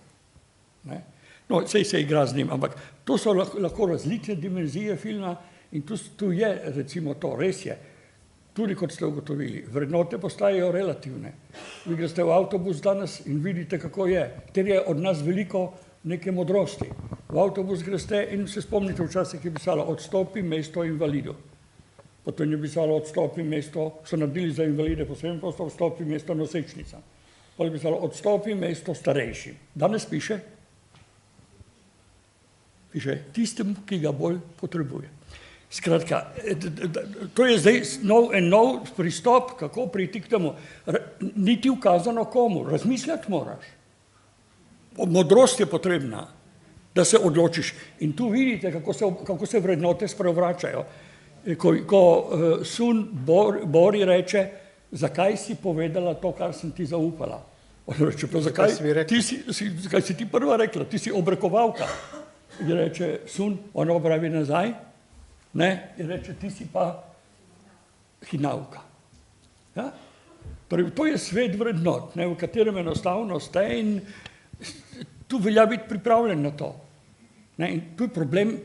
No, sej se igra z njim, ampak to so lahko različne dimenzije filma in tu je recimo to, res je, tudi kot ste ugotovili, vrednote postajajo relativne. Vi greste v avtobus danes in vidite, kako je, ker je od nas veliko neke modrosti. V avtobus greste in se spomnite, včasih je pisalo odstopi mesto invalidu. Potem je pisalo odstopi mesto, so naredili za invalide posebno prostor, odstopi mesto nosečnica. Potem je pisalo odstopi mesto starejšim. Danes piše tistemu, ki ga bolj potrebuje. Skratka, to je zdaj nov pristop, kako priti k temu. Ni ti ukazano komu, razmišljati moraš. Modrost je potrebna, da se odločiš. In tu vidite, kako se vrednote sprevračajo. Ko Sun Bori reče, zakaj si povedala to, kar sem ti zaupala. On reče, zakaj si ti prva rekla, ti si obrekovalka. in reče sun, ona pravi nazaj, ne, in reče ti si pa hinavka. Ja? Torej, to je svet vrednot, ne, v katerem enostavno ste in tu velja biti pripravljen na to. Ne, in tu je problem,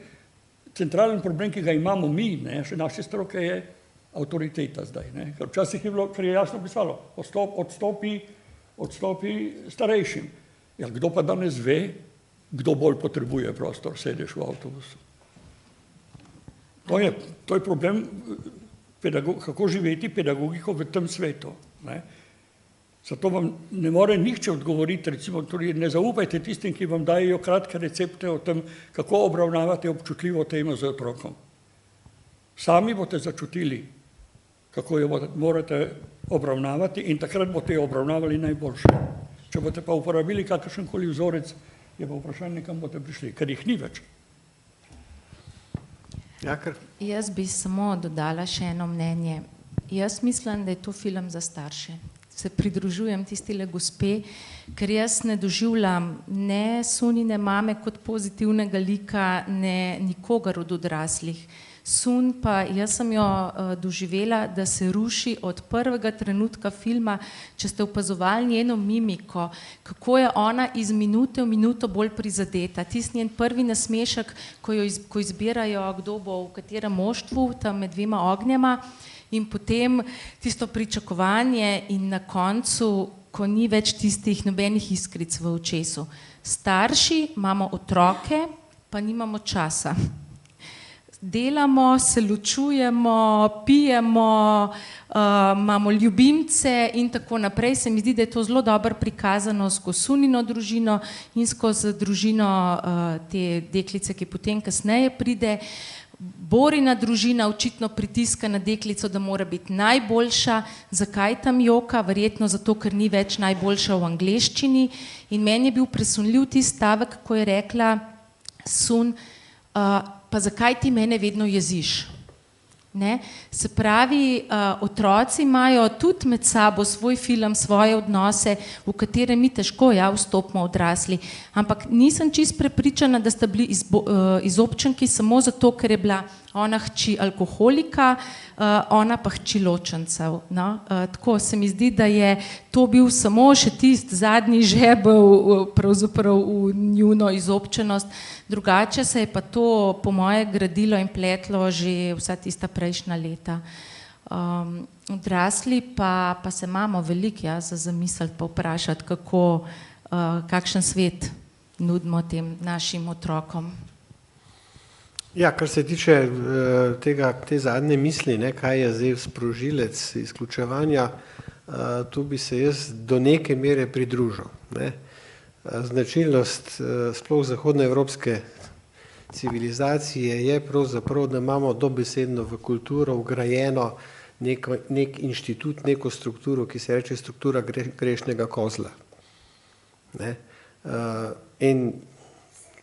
centralen problem, ki ga imamo mi, ne, še naše stroke je avtoriteta zdaj. Ne. Ker včasih je bilo, ker je jasno pisalo, odstopi starejšim. Ja, kdo pa danes ve, kdo bolj potrebuje prostor, sediš v avtobusu. To je problem, kako živeti pedagogiko v tem svetu. Ne. Zato vam ne more nihče odgovoriti, recimo, tudi ne zaupajte tistim, ki vam dajo kratke recepte o tem, kako obravnavate občutljivo temo z otrokom. Sami boste začutili, kako jo morate obravnavati in takrat boste jo obravnavali najboljše. Če boste pa uporabili kakršenkoli vzorec, je pa vprašanje, kam boste prišli, ker jih ni več. Jakr? Jaz bi samo dodala še eno mnenje. Jaz mislim, da je to film za starše. Se pridružujem tistile gospe, ker jaz ne doživljam ne Sunine mame kot pozitivnega lika, ne nikogar od odraslih. Sun pa, jaz sem jo doživela, da se ruši od prvega trenutka filma, če ste opazovali njeno mimiko, kako je ona iz minute v minuto bolj prizadeta. Tisti njen prvi nasmešek, ko izbirajo, kdo bo v katerem moštvu, tam med dvema ognjema, in potem tisto pričakovanje in na koncu, ko ni več tistih nobenih iskric v očesu. Starši imamo otroke, pa nimamo časa. Delamo, se ločujemo, pijemo, imamo ljubimce in tako naprej. Se mi zdi, da je to zelo dobro prikazano skozi Sunino družino in skozi družino te deklice, ki potem kasneje pride. Borina družina očitno pritiska na deklico, da mora biti najboljša. Zakaj tam joka? Verjetno zato, ker ni več najboljša v angleščini. In meni je bil presunljiv tisti stavek, ko je rekla Sun, pa zakaj ti mene vedno jeziš? Ne? Se pravi, otroci imajo tudi med sabo svoj film, svoje odnose, v katere mi težko vstopimo odrasli. Ampak nisem čisto prepričana, da sta bili izobčenki samo zato, ker je bila ona hči alkoholika, ona pa hči ločencev. No? Tako se mi zdi, da je to bil samo še tisti zadnji žebelj pravzaprav v njuno izobčenost. Drugače se je pa to po moje gradilo in pletlo že vsa tista prejšnja leta. Odrasli pa se imamo veliko za zamisliti pa vprašati, kakšen svet nudimo tem našim otrokom. Ja, kar se tiče te zadnje misli, kaj je zdaj sprožilec izključevanja, tu bi se jaz do neke mere pridružil. Značilnost sploh zahodnoevropske civilizacije je pravzaprav, da imamo dobesedno v kulturo vgrajeno nek inštitut, neko strukturo, ki se reče struktura grešnega kozla. In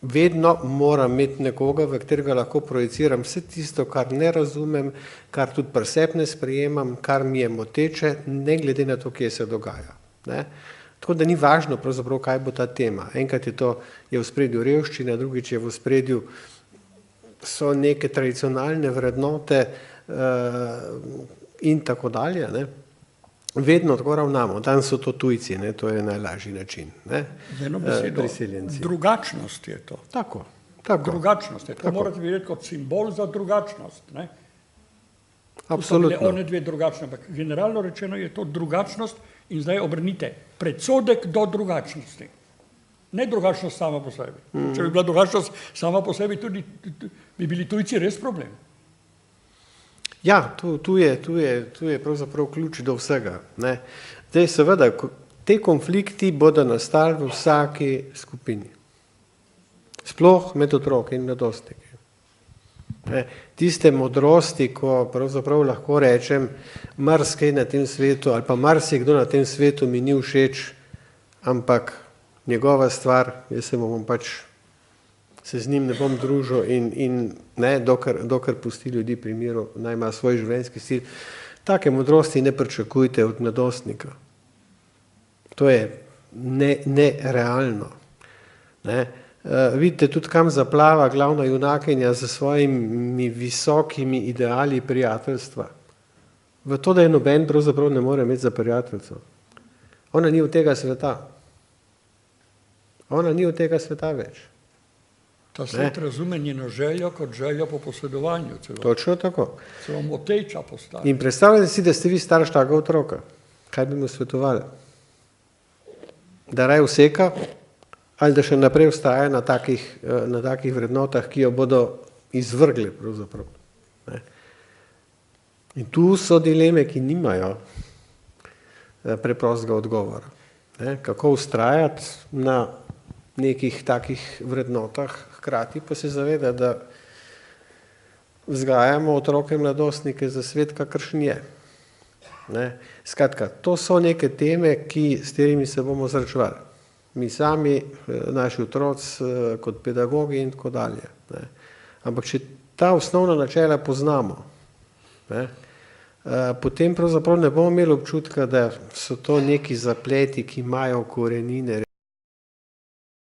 vedno moram imeti nekoga, v katerega lahko projiciram vse tisto, kar ne razumem, kar tudi pri sebi ne sprejemam, kar mi je moteče, ne glede na to, kje se dogaja. Tako da ni važno pravzaprav, kaj bo ta tema. Enkrat je v spredju revščina, drugič je v spredju so neke tradicionalne vrednote in tako dalje. Vedno tako ravnamo. Danes so to tujci, to je najlažji način. Z eno besedo, drugačnost je to. Tako. Drugačnost je. To morate videti kot simbol za drugačnost. Absolutno. One dve drugačne, ampak generalno rečeno je to drugačnost in zdaj obrnite predsodek do drugačnosti. Ne drugačnost sama po sebi. Če bi bila drugačnost sama po sebi, tudi bi bili tujci res problem. Ja, tu je pravzaprav ključ do vsega. Zdaj seveda, te konflikti bodo nastali v vsaki skupini. Sploh med otroki in mladostniki. Tiste modrosti, ko pravzaprav lahko rečem, marsikaj na tem svetu ali pa marsikdo na tem svetu mi ni všeč, ampak njegova stvar, jaz se z njim ne bom družil in dokler pusti ljudi pri miru, naj ima svoj življenjski stil. Take modrosti ne pričakujte od mladostnika. To je nerealno. vidite tudi, kam zaplava glavna junakinja za svojimi visokimi ideali prijateljstva. V to, da je noben pravzaprav ne more imeti za prijateljstvo. Ona ni od tega sveta. Ona ni od tega sveta več. Ta svet razume njeno željo kot željo po posledovanju. Celo. Točno tako. Celo moteča postane. In predstavljate si, da ste vi starš takega otroka. Kaj bi mu svetovali? Da raje useka ali da še naprej vztraja na takih vrednotah, ki jo bodo izvrgli pravzaprav. Ne? In tu so dileme, ki nimajo preprostega odgovora. Ne? Kako vztrajati na nekih takih vrednotah, hkrati pa se zaveda, da vzgajamo otroke in mladostnike za svet, kakršen je. Ne? Skratka, to so neke teme, s katerimi se bomo srečevali. Mi sami, naši otroci kot pedagogi in tako dalje. Ne? Ampak če ta osnovna načela poznamo, ne? Potem pravzaprav ne bomo imeli občutka, da so to neki zapleti, ki imajo korenine,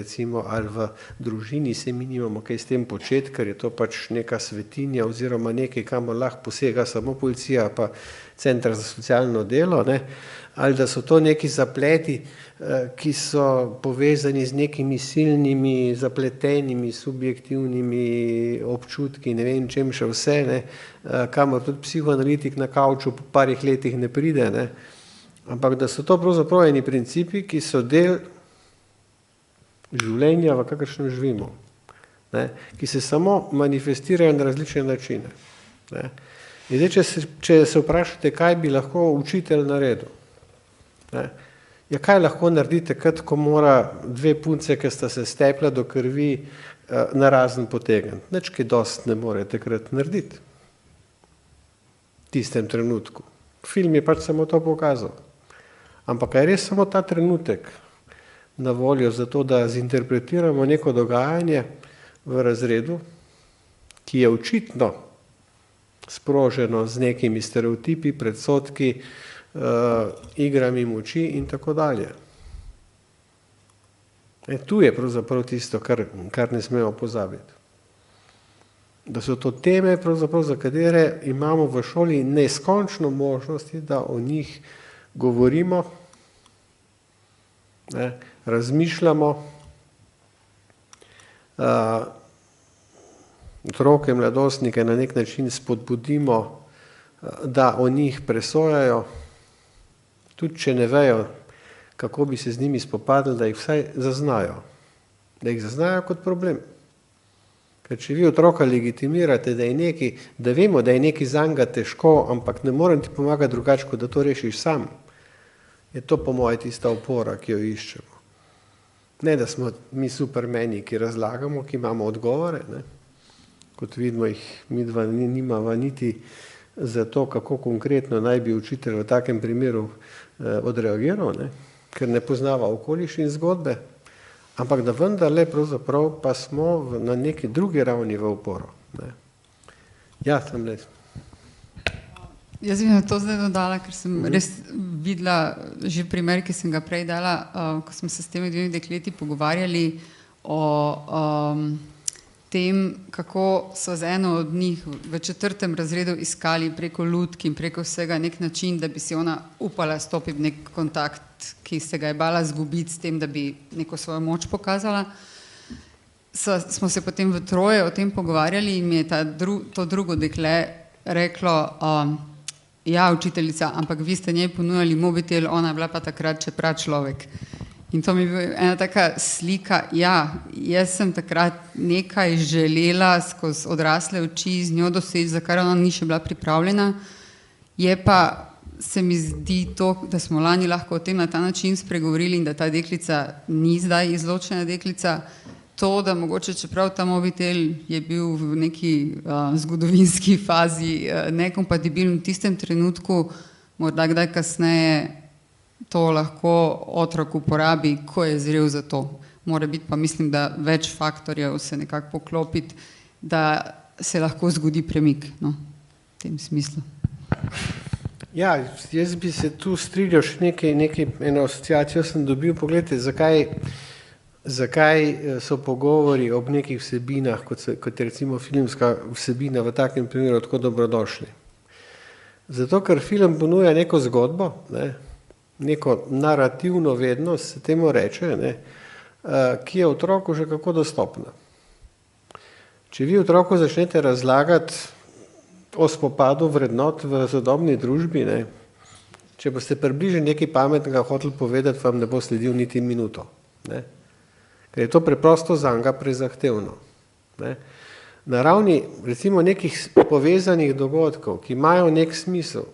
recimo, ali v družini se mi nimamo kaj s tem početi, ker je to pač neka svetinja oziroma nekaj, kamor lahko posega samo policija pa Center za socialno delo, ne? Ali da so to neki zapleti, ki so povezani z nekimi silnimi, zapletenimi, subjektivnimi občutki, ne vem čem še vse, ne? Kamor tudi psihoanalitik na kavču po parih letih ne pride, ne? Ampak da so to pravzaprav eni principi, ki so del življenja, v kakršnem živimo, ne? Ki se samo manifestirajo na različne načine. Ne? In zdaj, če se vprašate, kaj bi lahko učitelj naredil, ne? Ja, kaj lahko naredite, ko mora dve punce, ki sta se stepla do krvi, narazen potegniti? Nič kaj dosti ne more takrat narediti. V tistem trenutku. Film je pač samo to pokazal. Ampak je res samo ta trenutek na voljo za to, da zinterpretiramo neko dogajanje v razredu, ki je očitno sproženo z nekimi stereotipi, predsodki, igrami moči in tako dalje. Tu je pravzaprav tisto, kar ne smemo pozabiti. Da so to teme, pravzaprav, za katere imamo v šoli neskončno možnosti, da o njih govorimo, ne, razmišljamo, otroke, mladostnike na nek način spodbudimo, da o njih presojajo, tudi če ne vejo, kako bi se z njimi spopadli, da jih vsaj zaznajo. Da jih zaznajo kot problem. Ker če vi otroka legitimirate, da vemo, da je nekaj zanj težko, ampak ne morem ti pomagati drugače, kot da to rešiš sam, je to po moje tista opora, ki jo iščemo. Ne, da smo mi supermeni, ki razlagamo, ki imamo odgovore, ne? Kot vidimo, jih midva nimava niti za to, kako konkretno naj bi učitelj v takem primeru odreagiral, ne? Ker ne poznava okoliščin zgodbe, ampak da vendarle pravzaprav pa smo na neki drugi ravni v uporo. Ne? Ja, sem let. Jaz bi to zdaj dodala, ker sem res videla že primer, ki sem ga prej dala, ko smo se s temi dvemi dekleti pogovarjali o tem, kako so z eno od njih v 4. razredu iskali preko lutk in preko vsega nek način, da bi si ona upala stopiti v nek kontakt, ki se ga je bala zgubiti s tem, da bi neko svojo moč pokazala. Smo se potem v troje o tem pogovarjali in mi je to drugo dekle reklo, ja, učiteljica, ampak vi ste njej ponujali mobitel, ona je bila pa takrat še prav človek. In to mi je bila ena taka slika, ja, jaz sem takrat nekaj želela skozi odrasle oči z njo doseči, za kar ona ni še bila pripravljena. Je pa, se mi zdi to, da smo lani lahko o tem na ta način spregovorili in da ta deklica ni zdaj izločena deklica, to, da mogoče čeprav ta mobitel je bil v neki zgodovinski fazi nekompatibilen v tistem trenutku, morda kdaj kasneje to lahko otrok uporabi, ko je zrel za to. Mora biti pa, mislim, da več faktorjev se nekako poklopiti, da se lahko zgodi premik, no, v tem smislu. Ja, jaz bi se tu strinjal še eno asociacijo sem dobil, pogledajte, zakaj Zakaj so pogovori ob nekih vsebinah, kot je recimo filmska vsebina, v takem primeru tako dobrodošli? Zato, ker film ponuja neko zgodbo, neko narativno vednost, se temu reče, ki je otroku že kako dostopna. Če vi otroku začnete razlagati o spopadu vrednot v sodobni družbi, če boste približno nekaj pametnega hoteli povedati, vam ne bo sledil niti minuto. Ker je to preprosto zanga prezahtevno. Na ravni recimo nekih povezanih dogodkov, ki imajo nek smisel,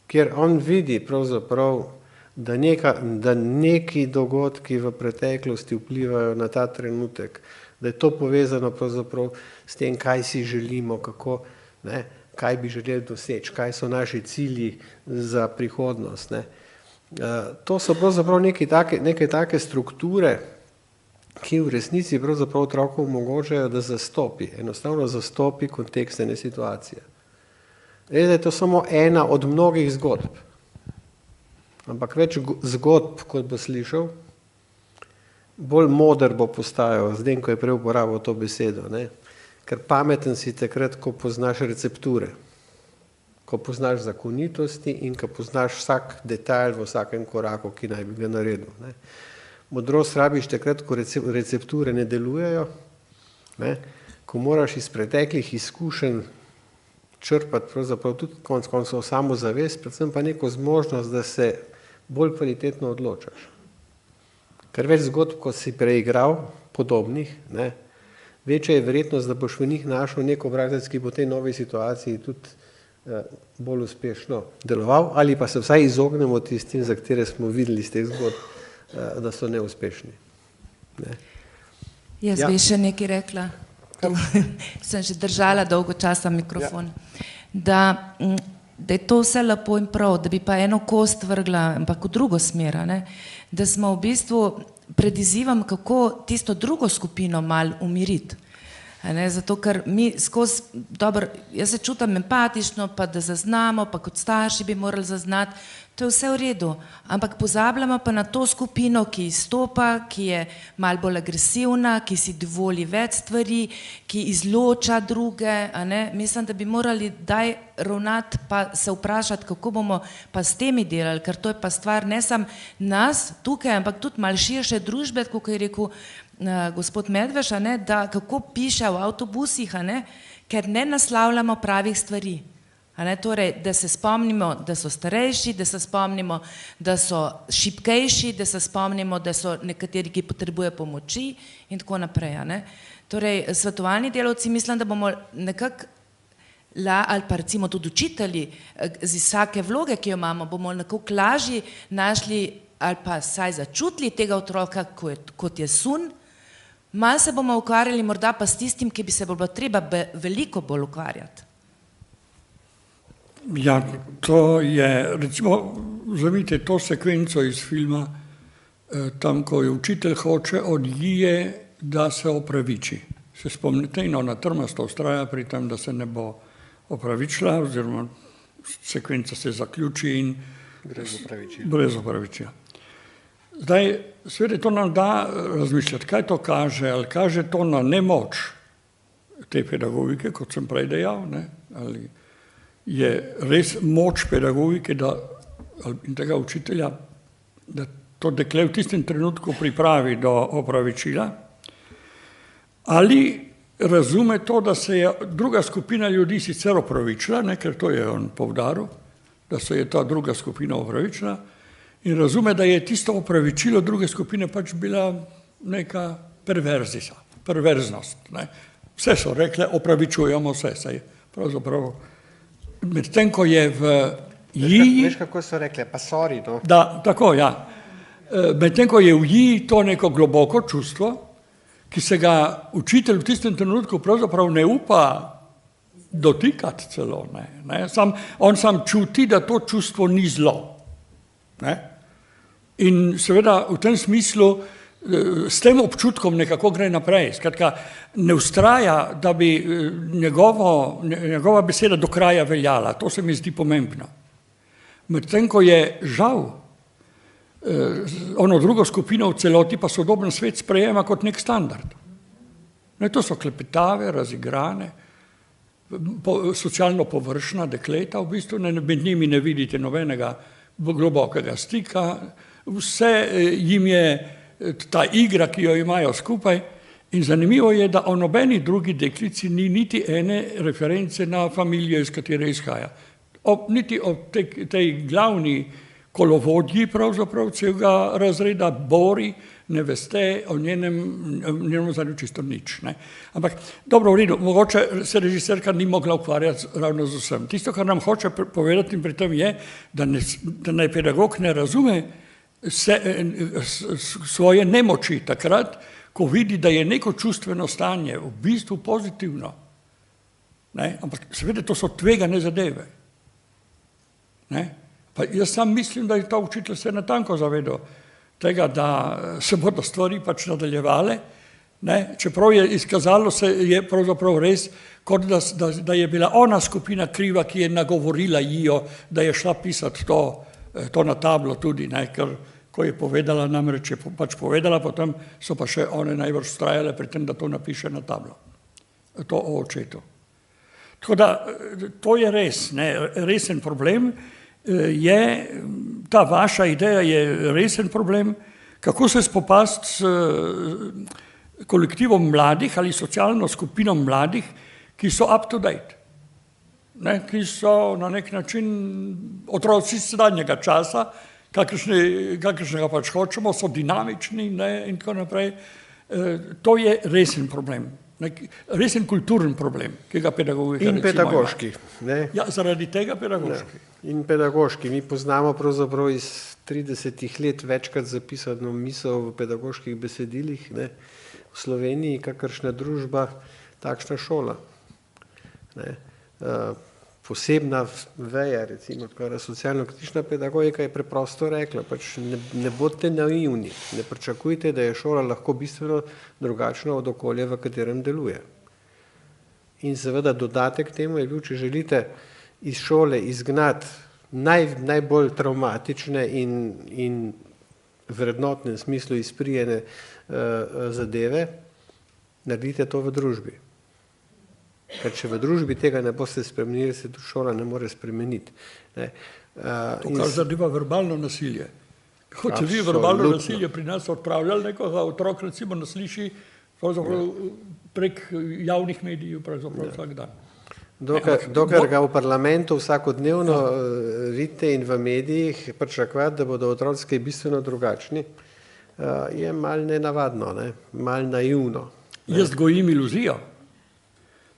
kjer on vidi pravzaprav, da neki dogodki v preteklosti vplivajo na ta trenutek, da je to povezano pravzaprav s tem, kaj si želimo, kako, kaj bi želeli doseči, kaj so naši cilji za prihodnost. To so pravzaprav neke take strukture, ki v resnici pravzaprav otroku omogočajo, da enostavno zastopi kontekstne situacije. Res je to samo ena od mnogih zgodb, ampak več zgodb, kot bo slišal, bolj moder bo postajal, zdaj, ko je prej uporabil to besedo, ker pameten si takrat, ko poznaš recepture, ko poznaš zakonitosti in ko poznaš vsak detajl v vsakem koraku, ki naj bi ga naredil. Modrost rabiš takrat, ko recepture ne delujejo, ko moraš iz preteklih izkušenj črpati pravzaprav tudi konec koncev samozavest, predvsem pa neko zmožnost, da se bolj kvalitetno odločaš. Ker več zgodb, ko si preigral, podobnih, večja je verjetnost, da boš v njih našel nek obrazec, ki bo v tej novi situaciji tudi bolj uspešno deloval, ali pa se vsaj izognemo tistim, za katere smo videli iz teh zgodb, da so neuspešni. Jaz bi še nekaj rekla, sem že držala dolgo časa mikrofon, da je to vse lepo in prav, da bi pa eno kost vrgla, ampak v drugo smer, da smo v bistvu pred izzivom, kako tisto drugo skupino malo umiriti. Zato, ker mi skozi, dobro, jaz se čutim empatično, pa da zaznamo, pa kot starši bi morali zaznati, to je vse v redu, ampak pozabljamo pa na to skupino, ki izstopa, ki je malo bolj agresivna, ki si dovoli več stvari, ki izloča druge, mislim, da bi morali daj ravnati pa se vprašati, kako bomo pa s temi delali, ker to je pa stvar ne samo nas tukaj, ampak tudi malo širše družbe, kot je rekel gospod Medveš, da kako piše v avtobusih, ker ne naslavljamo pravih stvari. Torej, da se spomnimo, da so starejši, da se spomnimo, da so šibkejši, da se spomnimo, da so nekateri, ki potrebujejo pomoči in tako naprej. Torej, svetovalni delavci, mislim, da bomo nekako, ali pa recimo tudi učitelji, z vsake vloge, ki jo imamo, bomo nekako lažje našli ali pa saj začutili tega otroka, kot je sun, malo se bomo ukvarjali morda pa s tistim, ki bi se bilo treba veliko bolj ukvarjati. Ja, to je, recimo, vzemite to sekvenco iz filma, tam, ko je učitelj hoče od Jije, da se opraviči. Se spomnite, in ona trmasto vztraja pri tem, da se ne bo opravičila, oziroma sekvenca se zaključi in brez opravičila. Zdaj, seveda to nam da razmišljati, kaj to kaže, ali kaže to na nemoč te pedagogike, kot sem prej dejal, ali je res moč pedagogike in tega učitelja, da to dekle v tistem trenutku pripravi do opravičila, ali razume to, da se je druga skupina ljudi sicer opravičila, ker to je on poudaril, da se je ta druga skupina opravičila, in razume, da je tisto opravičilo druge skupine pač bila neka perverznost. Vse so rekle, opravičujemo vse, saj pravzaprav medtem, ko je v Jiji... Veš, kako so rekle, pa sorry, no. Da, tako, ja. Medtem, ko je v Jiji to neko globoko čustvo, ki se ga učitelj v tistem trenutku pravzaprav ne upa dotikati celo. On sam čuti, da to čustvo ni zlo. In seveda v tem smislu s tem občutkom nekako gre naprej. Skratka, ne vztraja, da bi njegova beseda do kraja veljala. To se mi zdi pomembno. Medtem, ko je žal ono drugo skupino v celoti pa sodoben svet sprejema kot nek standard. Ne, to so klepetave, razigrane, socialno površna dekleta, v bistvu med njimi ne vidite nobenega globokega stika, vse jim je ta igra, ki jo imajo skupaj, in zanimivo je, da o nobeni drugi deklici ni niti ene reference na familijo, iz katere izhaja. Niti o tej glavni kolovodji pravzaprav celega razreda Bori ne veste o njenem zadnju čisto nič. Ne? Ampak dobro, v redu, mogoče se režiserka ni mogla ukvarjati ravno z vsem. Tisto, kar nam hoče povedati pri tem je, da naj pedagog ne razume svoje nemoči takrat, ko vidi, da je neko čustveno stanje v bistvu pozitivno. Ne? Ampak seveda to so tvegane zadeve. Ne? Pa jaz sam mislim, da je ta učitelj se natanko zavedal tega, da se bodo stvari pač nadaljevale, ne? Čeprav je izkazalo se je pravzaprav res, kot da je bila ona skupina kriva, ki je nagovorila jijo, da je šla pisati to na tablo tudi, ne? Ker ko je povedala, namreč je pač povedala, potem so pa še one najbolj vztrajale pri tem, da to napiše na tablo. To o očetu. Tako da, to je res, ne, resen problem. Ta vaša ideja je resen problem, kako se spopasti s kolektivom mladih ali socialno skupino mladih, ki so up to date, ne, ki so na nek način otroci sedanjega časa, kakršnega pač hočemo, so dinamični, ne, in tako naprej. To je resen problem, resen kulturen problem, ki ga pedagogika in pedagoški. Ne? Ja, zaradi tega pedagoški. Ne. In pedagoški. Mi poznamo pravzaprav iz 30 let večkrat zapisano misel v pedagoških besedilih, ne? V Sloveniji, kakršna družba, takšna šola. Ne? Posebna veja, recimo, socialno-kritična pedagogika je preprosto rekla, pač ne bodite naivni, ne pričakujte, da je šola lahko bistveno drugačna od okolja, v katerem deluje. In seveda dodatek temu je bil, če želite iz šole izgnati najbolj traumatične in vrednotnem smislu izprijene zadeve, naredite to v družbi. Ker če v družbi tega ne boste spremenili, se tudi šola ne more spremeniti. Ne. To, kar zadeva verbalno nasilje. Če vi verbalno nasilje pri nas odpravljali nekoga, otrok recimo nasliši prek javnih medijev pravzaprav vsak dan. Dokler ga v parlamentu vsakodnevno vidite in v medijih pričakovati, da bodo otroci bistveno drugačni, je mal nenavadno, ne? Mal naivno. Ne? Jaz gojim iluzijo,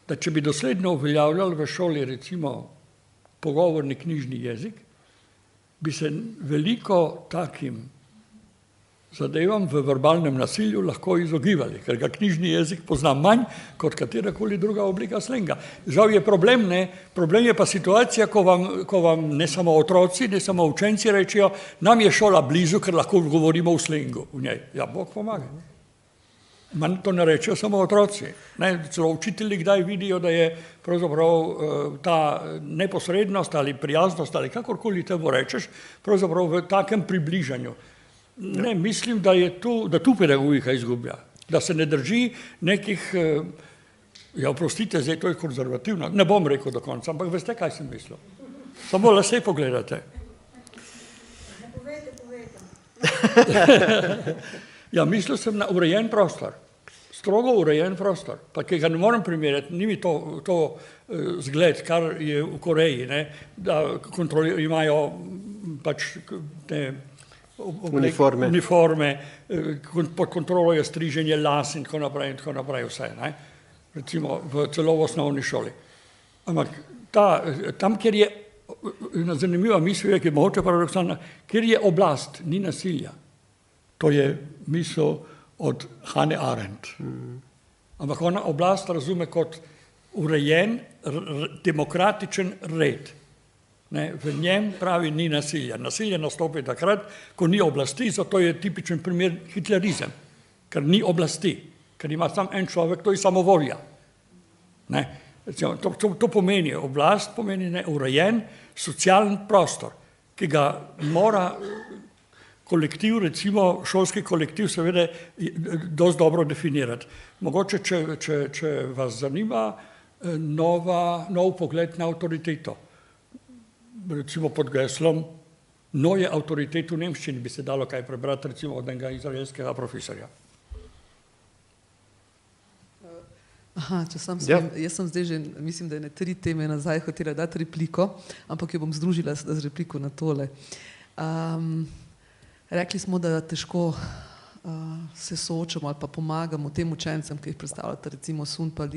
da če bi dosledno uveljavljali v šoli recimo pogovorni knjižni jezik, bi se veliko takim zadevam v verbalnem nasilju lahko izogibali, ker ga knjižni jezik pozna manj kot katerakoli druga oblika slenga. Žal je problem, ne? Problem je pa situacija, ko vam ne samo otroci, ne samo učenci rečejo, nam je šola blizu, ker lahko govorimo v slengu v njej. Ja, Bog pomaga. Manj to ne rečejo samo otroci. Ne, celo učitelji kdaj vidijo, da je pravzaprav ta neposrednost ali prijaznost ali kakorkoli temu rečeš, pravzaprav v takem približanju. Ne, mislim, da tu pedagogika izgublja, da se ne drži nekih, ja, oprostite, zdaj to je konzervativno, ne bom rekel do konca, ampak veste, kaj sem mislil. Samo lase pogledate. Ja, mislil sem na urejen prostor, strogo urejen prostor, pa ki ga ne morem primerjati, ni mi to zgled, kar je v Koreji, ne, da imajo pač te uniforme, pod kontrolo je striženje las in tako naprej vse, ne, recimo celo v osnovni šoli. Ampak tam, kjer je, zanimiva misel je, ki je mogoče paradoksalna, kjer je oblast, ni nasilja. To je misel od Hannah Arendt. Ampak ona oblast razume kot urejen, demokratičen red. Ne, v njem pravi ni nasilja. Nasilje nastopi takrat, ko ni oblasti, zato je tipičen primer hitlerizem, ker ni oblasti, ker ima sam en človek, to je samovolja. Ne, to pomeni oblast, pomeni urejen socialni prostor, ki ga mora kolektiv, recimo šolski kolektiv, seveda dosti dobro definirati. Mogoče, če vas zanima, nov pogled na avtoriteto. Recimo pod geslom Neue Autorität v nemščini bi se dalo kaj prebrati, recimo od enega izraelskega profesorja. Aha, če sam smem, jaz sem zdaj že, mislim, da je 3 teme nazaj hotela dati repliko, ampak jo bom združila z repliko na tole. Rekli smo, da težko se soočamo ali pa pomagamo tem učencem, ki jih predstavljate, recimo Sun pa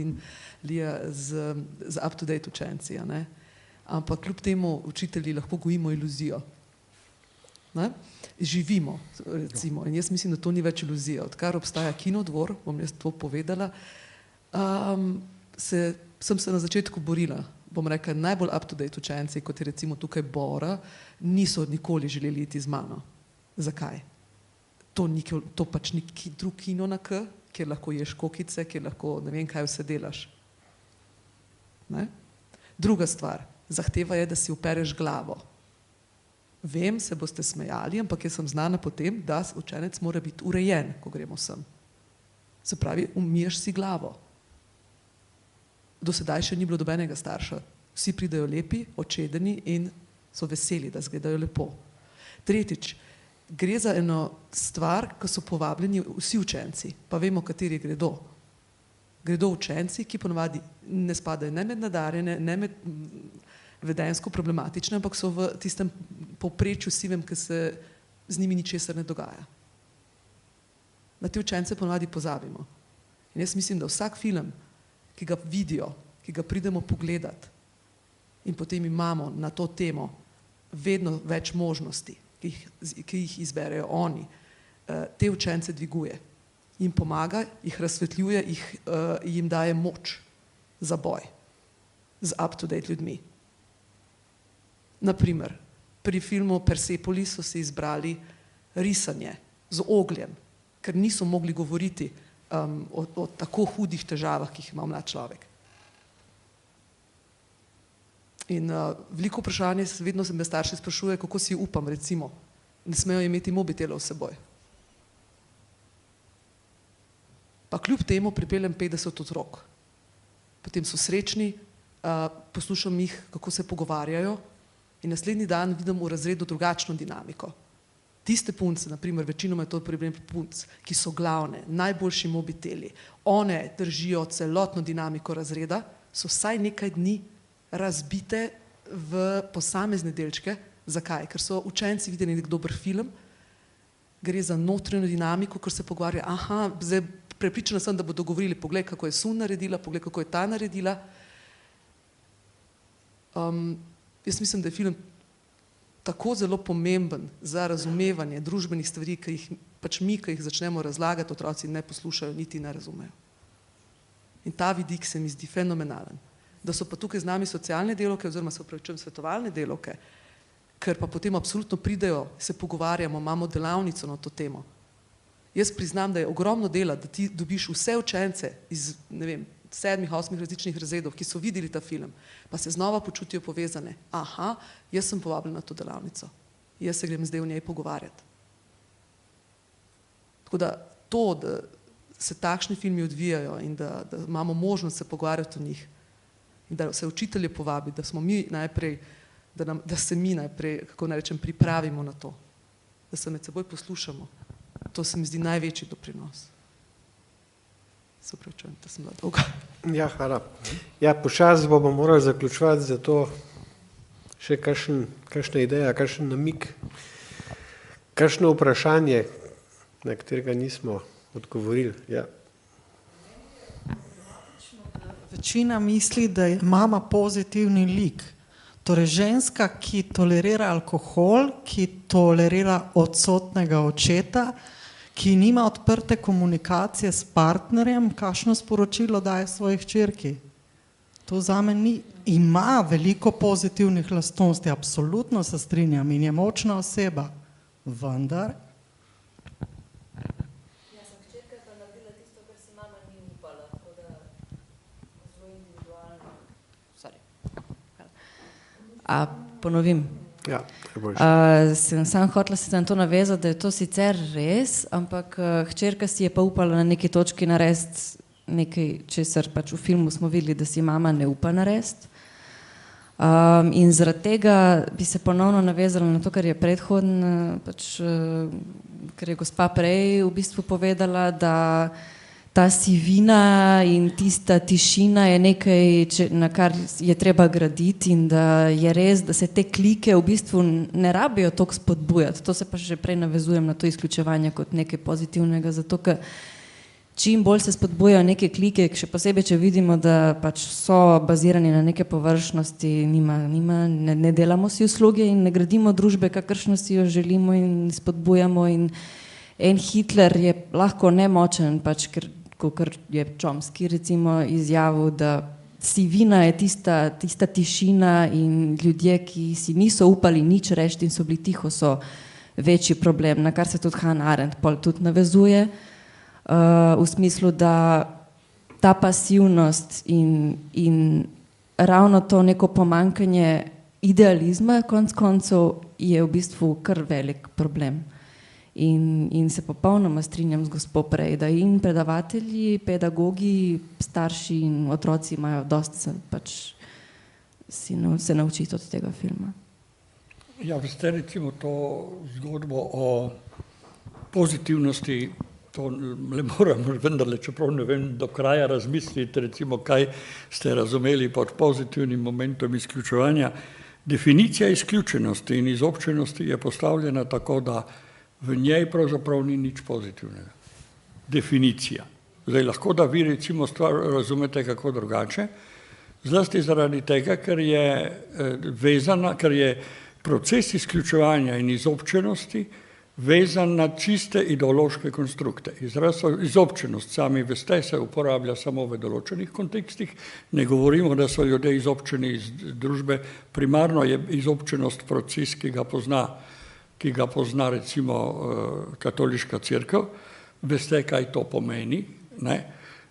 Lija z up-to-date učenci. Ne? Ampak kljub temu učitelji lahko gojimo iluzijo. Ne? Živimo, recimo, in jaz mislim, da to ni več iluzija. Odkar obstaja Kinodvor, bom jaz to povedala, sem se na začetku borila, bom rekla, najbolj up-to-date učenci, kot je recimo tukaj Bora, niso nikoli želeli iti z mano. Zakaj? To pač ni drug kino na K, kjer lahko ješ kokice, kjer lahko ne vem kaj vse delaš. Ne? Druga stvar, zahteva je, da si opereš glavo. Vem, se boste smejali, ampak jaz sem znana po tem, da učenec mora biti urejen, ko gremo sem. Se pravi, umiješ si glavo. Do sedaj še ni bilo dobenega starša. Vsi pridejo lepi, očedeni in so veseli, da zgledajo lepo. Tretjič, gre za eno stvar, ko so povabljeni vsi učenci, pa vemo, kateri gredo. Gredo učenci, ki ponavadi ne spadajo ne med nadarjene, ne med vedenjsko problematične, ampak so v tistem povprečju sivem, ki se z njimi ničesar ne dogaja. Na te učence ponavadi pozabimo. In jaz mislim, da vsak film, ki ga vidijo, ki ga pridemo pogledati in potem imamo na to temo vedno več možnosti, ki jih izberejo oni, te učence dviguje, jim pomaga, jih razsvetljuje, jim daje moč za boj z up-to-date ljudmi. Naprimer, pri filmu Persepolis so se izbrali risanje z ogljem, ker niso mogli govoriti o tako hudih težavah, ki jih ima mlad človek. In veliko vprašanje, vedno se me starši sprašuje, kako si upam, recimo, ne smejo imeti mobitelov s seboj. Pa kljub temu pripeljem 50 otrok. Potem so srečni, poslušam jih, kako se pogovarjajo in naslednji dan vidim v razredu drugačno dinamiko. Tiste punce, naprimer, večinoma je to problem punc, ki so glavne, najboljši mobiteli, one držijo celotno dinamiko razreda, so vsaj nekaj dni razbite v posamezne delčke. Zakaj? Ker so učenci videli nek dober film, gre za notranjo dinamiko, ker se pogovarjajo, aha, zdaj prepričana sem, da bodo govorili, poglej, kako je Sun naredila, poglej, kako je ta naredila. Jaz mislim, da je film tako zelo pomemben za razumevanje družbenih stvari, ki jih pač mi, ki jih začnemo razlagati, otroci ne poslušajo, niti ne razumejo. In ta vidik se mi zdi fenomenalen. Da so pa tukaj z nami socialne delavke, oziroma se opravičujem svetovalne delavke, ker pa potem absolutno pridejo, se pogovarjamo, imamo delavnico na to temo. Jaz priznam, da je ogromno dela, da ti dobiš vse učence iz, ne vem, 7-8 različnih razredov, ki so videli ta film, pa se znova počutijo povezane. Aha, jaz sem povabljena na to delavnico. Jaz se grem zdaj v njej pogovarjati. Tako da to, da se takšni filmi odvijajo in da imamo možnost se pogovarjati o njih in da se učitelje povabi, da smo mi najprej, da se mi najprej, kako naj rečem, pripravimo na to, da se med seboj poslušamo. To se mi zdi največji doprinos. Se upravičujem, da sem bila dolga. Ja, hvala. Ja, počasi bomo morali zaključovati, zato še kakšna ideja, kakšen namig, kakšno vprašanje, na katerega nismo odgovorili. Ja. Večina misli, da je mama pozitivni lik. Torej ženska, ki tolerira alkohol, ki tolerira odsotnega očeta, ki nima odprte komunikacije s partnerjem, kakšno sporočilo daje svoji hčerki. To zame ni, ima veliko pozitivnih lastnosti, absolutno se strinjam in je močna oseba, vendar. Ja, sem hčerka pa naredila tisto, kar si mama ni upala, tako da zelo individualno. Sorry. A ponovim? Ja, sem sam hotela se na to navezati, da je to sicer res, ampak hčerka si je pa upala na neki točki narediti nekaj, česar pač v filmu smo videli, da si mama ne upa narediti. In zaradi tega bi se ponovno navezala na to, kar je predhodno, pač, kar je gospa prej v bistvu povedala, da ta sivina in tista tišina je nekaj, na kar je treba graditi in da je res, da se te klike v bistvu ne rabijo toliko spodbujati. To se pa že prej navezujem na to izključevanje kot nekaj pozitivnega, zato ker čim bolj se spodbujajo neke klike, še posebej, če vidimo, da pač so bazirani na neke površnosti, ne delamo si usluge in ne gradimo družbe, kakršno si jo želimo in spodbujamo. In en Hitler je lahko nemočen, pač, ker je Chomsky recimo izjavil, da sivina je tista tišina in ljudje, ki si niso upali nič reči in so bili tiho, so večji problem, na kar se tudi Hannah Arendt pol tudi navezuje. V smislu, da ta pasivnost in ravno to neko pomankanje idealizma konec koncev je v bistvu kar velik problem. In se popolnoma strinjam z gospo prej, da in predavatelji, pedagogi, starši in otroci imajo dosti pač se naučiti od tega filma. Ja, veste recimo to zgodbo o pozitivnosti, to le moram vendarle, čeprav ne vem do kraja razmisliti, recimo kaj ste razumeli pod pozitivnim momentom izključevanja. Definicija izključenosti in izobčenosti je postavljena tako, da v njej pravzaprav ni nič pozitivnega. Definicija. Zdaj lahko, da vi recimo stvar razumete kako drugače, zlasti zaradi tega, ker je proces izključevanja in izobčenosti vezan na čiste ideološke konstrukte. Izraz izobčenost, sami veste, se uporablja samo v določenih kontekstih, ne govorimo, da so ljudje izobčeni iz družbe, primarno je izobčenost proces, ki ga pozna recimo katoliška cerkev, veste, kaj to pomeni, ne?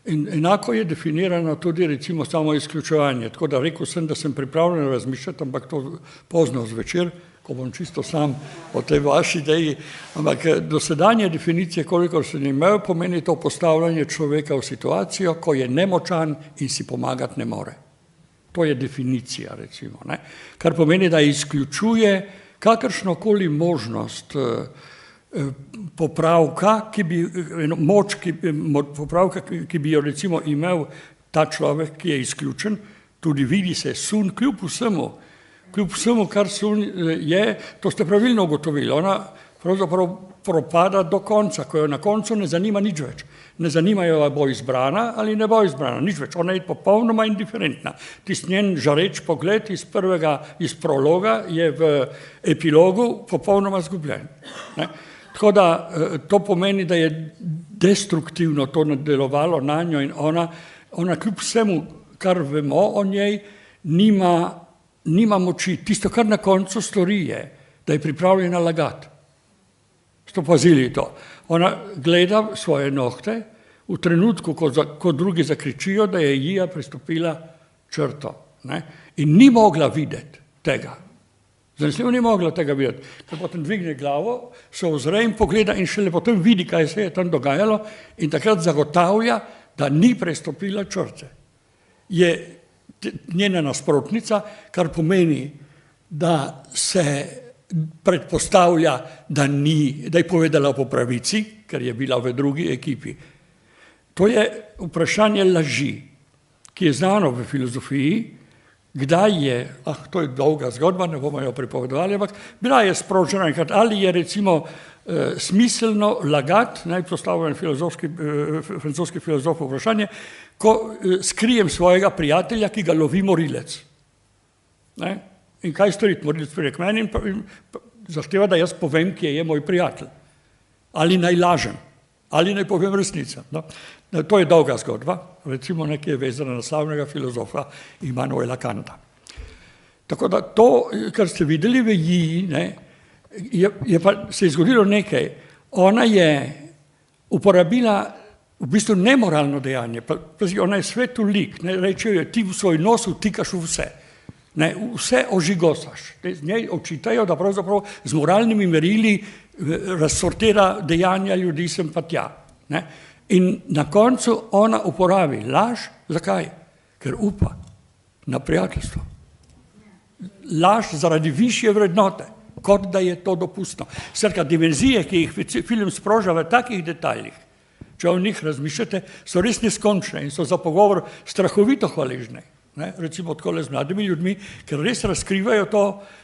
In enako je definirano tudi recimo samo izključevanje, tako da rekel sem, da sem pripravljen razmišljati, ampak to pozno zvečer, ko bom čisto sam o tej vaši ideji, ampak dosedanje definicije, kolikor sem imel, pomeni to postavljanje človeka v situacijo, ko je nemočan in si pomagati ne more. To je definicija recimo, ne? Kar pomeni, da izključuje kakršnokoli možnost popravka, ki bi jo recimo imel ta človek, ki je izključen, tudi vidi se sun kljub vsemu, kar sun je, to ste pravilno ugotovili, ona pravzaprav propada do konca, ko jo na koncu ne zanima nič več. Ne zanima jo, ali bo izbrana ali ne bo izbrana, nič več. Ona je popolnoma indiferentna. Tisti njen žareč pogled iz prologa je v epilogu popolnoma zgubljen. Ne? Tako da to pomeni, da je destruktivno to delovalo na njo in ona kljub vsemu, kar vemo o njej, nima moči. Tisto, kar na koncu stori je, da je pripravljena lagati. Ste opazili to? Ona gleda svoje nohte v trenutku, ko drugi zakričijo, da je Jija prestopila črto. Ne? In ni mogla videti tega. Zanesljivo ni mogla tega videti. Ker potem dvigne glavo, se ozre in pogleda in šele potem vidi, kaj se je tam dogajalo in takrat zagotavlja, da ni prestopila črte. Je njena nasprotnica, kar pomeni, da se predpostavlja, da je povedala po pravici, ker je bila v drugi ekipi. To je vprašanje laži, ki je znano v filozofiji, kdaj je, to je dolga zgodba, ne bomo jo pripovedovali, ampak bila je sprožena enkrat, ali je recimo smiselno lagati, naj postavljam francoski filozof vprašanje, ko skrijem svojega prijatelja, ki ga lovi morilec. Ne? In kaj storiti? Morilec pride k meni in zahteva, da jaz povem, kje je moj prijatelj. Ali naj lažem, ali naj povem resnico. No? To je dolga zgodba, recimo nekaj je vezana na slavnega filozofa Immanuela Kanta. Tako da to, kar ste videli v Jiji, se je zgodilo nekaj. Ona je uporabila v bistvu nemoralno dejanje. Ona je svetu lik, rečejo je, ti v svoj nos vtikaš v vse. Ne, vse ožigosaš. Z njej očitajo, da pravzaprav z moralnimi merili razsortira dejanja ljudi sem pa tja. Ne. In na koncu ona uporabi laž. Zakaj? Ker upa na prijateljstvo. Laž zaradi višje vrednote, kot da je to dopustno. Skratka, dimenzije, ki jih film sproža v takih detaljih, če o njih razmišljate, so res neskončne in so za pogovor strahovito hvaležne. Ne? Recimo takole z mladimi ljudmi, ker res razkrivajo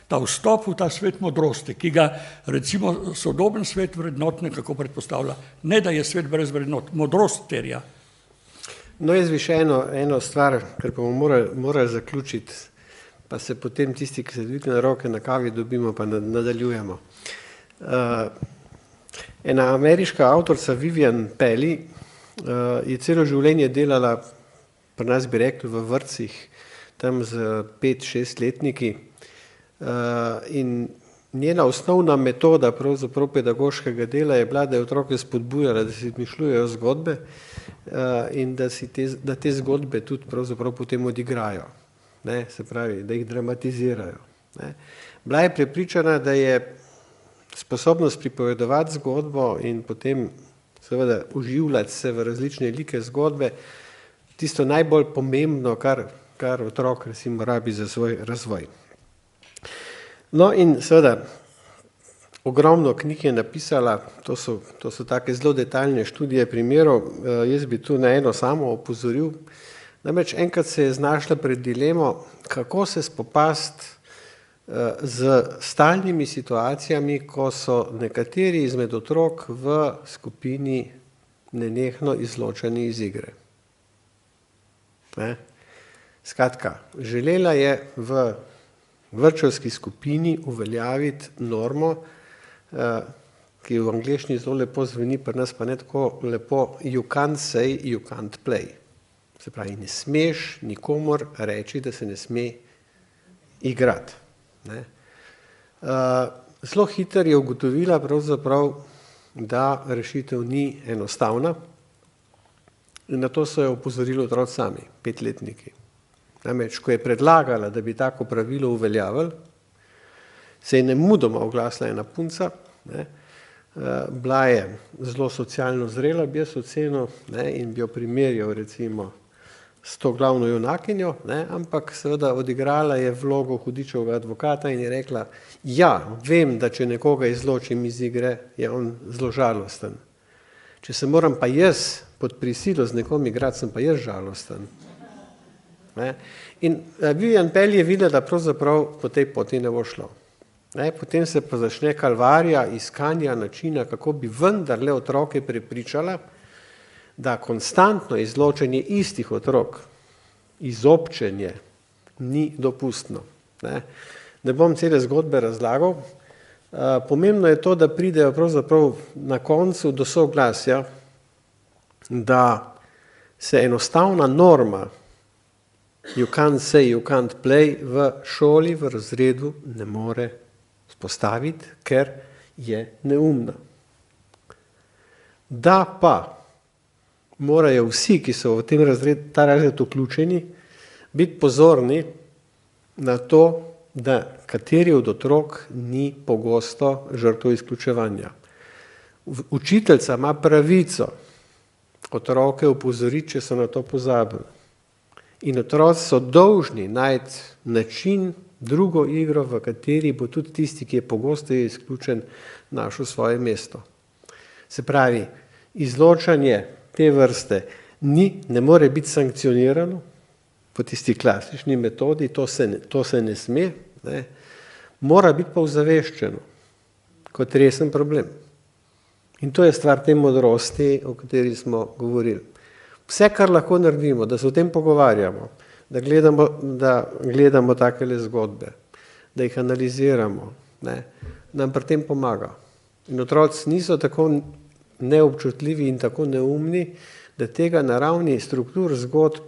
ta vstop v ta svet modrosti, ki ga recimo sodoben svet vrednot nekako predpostavlja. Ne, da je svet brez vrednot, modrost terja. No, jaz bi še eno stvar, ker bomo morali zaključiti, pa se potem tisti, ki se dvigne roke na kavi, dobimo pa nadaljujemo. Ena ameriška avtorica Vivian Pelly je celo življenje delala, pri nas bi rekli v vrtcih, tam z 5-6 letniki, in njena osnovna metoda pravzaprav pedagoškega dela je bila, da je otroke spodbujala, da si izmišljujejo zgodbe in da te zgodbe tudi pravzaprav potem odigrajo. Ne, se pravi, da jih dramatizirajo. Ne. Bila je prepričana, da je sposobnost pripovedovati zgodbo in potem seveda uživljati se v različne like zgodbe tisto najbolj pomembno, kar otrok recimo rabi za svoj razvoj. No in seveda ogromno knjig je napisala, to so take zelo detaljne študije primerov, jaz bi tu na eno samo opozoril. Namreč enkrat se je znašla pred dilemo, kako se spopasti z stalnimi situacijami, ko so nekateri izmed otrok v skupini nenehno izločeni iz igre. Ne? Skratka, želela je v vrtčevski skupini uveljaviti normo, ki v angleščini zelo lepo zveni, pri nas pa ne tako lepo, you can't say, you can't play. Se pravi, ne smeš nikomor reči, da se ne sme igrati. Ne? Zelo hitro je ugotovila pravzaprav, da rešitev ni enostavna in na to so jo opozorili otroci sami, 5-letniki. Namreč, ko je predlagala, da bi tako pravilo uveljavili, se je nemudoma oglasila ena punca, ne? Bila je zelo socialno zrela, bi jaz ocenil, ne? In bi jo primerjal recimo s to glavno junakinjo, ne? Ampak seveda odigrala je vlogo hudičevega advokata in je rekla, ja, vem, da če nekoga izločim iz igre, je on zelo žalosten. Če se moram pa jaz pod prisilo z nekom igrati, sem pa jaz žalosten. Ne? In Vivian Pelly je videla, da pravzaprav po tej poti ne bo šlo. Ne? Potem se pa začne kalvarija iskanja načina, kako bi vendarle otroke prepričala, da konstantno izločenje istih otrok, izobčenje, ni dopustno. Ne bom cele zgodbe razlagal. Pomembno je to, da pridejo pravzaprav na koncu do soglasja, da se enostavna norma you can't say, you can't play v šoli, v razredu ne more spostaviti, ker je neumna. Da pa morajo vsi, ki so v ta razred vključeni, biti pozorni na to, da kateri od otrok ni pogosto žrtev izključevanja. Učiteljica ima pravico otroke opozoriti, če so na to pozabili. In otroci so dolžni najti način, drugo igro, v kateri bo tudi tisti, ki je pogosto izključen, našel svoje mesto. Se pravi, izločanje te vrste ne more biti sankcionirano po tisti klasični metodi, to se ne sme, ne, mora biti pa ozaveščeno kot resen problem. In to je stvar te modrosti, o kateri smo govorili. Vse, kar lahko naredimo, da se o tem pogovarjamo, da gledamo takele zgodbe, da jih analiziramo, ne, nam pri tem pomaga. In otroci niso tako neobčutljivi in tako neumni, da tega na ravni struktur zgodb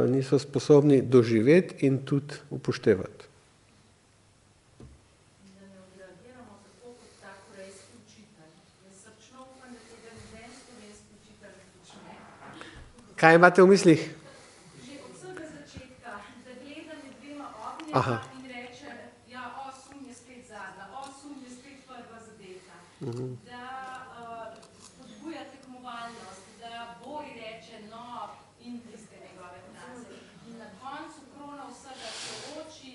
niso sposobni doživeti in tudi upoštevati. Kaj imate v mislih? Že od vsega začetka, da gledam med dvema tekma in reče, ja, sum je spet zadnja, sum je spet prva zadeta. Da spodbuja tekmovalnost, da Bori reče, no, in tiste njegove fraze. In na koncu krona vsega se oči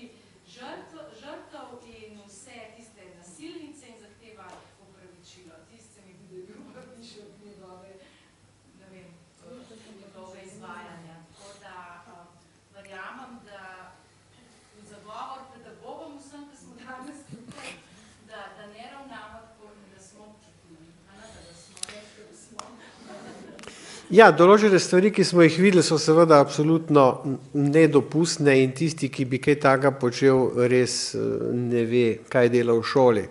žrtev in vse tiste nasilnice in zahteva opravičilo. Tiste mi bude bil opravičil njegove, ne vem, njegove izvajanja. Tako da verjamem, da v zagovor pedagogom vsem, ki smo danes tukaj, da ne ravnamo tako, da smo občutljivi, da smo rekli, da smo. Ja, določene stvari, ki smo jih videli, so seveda absolutno nedopustne in tisti, ki bi kaj takega počel, res ne ve, kaj dela v šoli.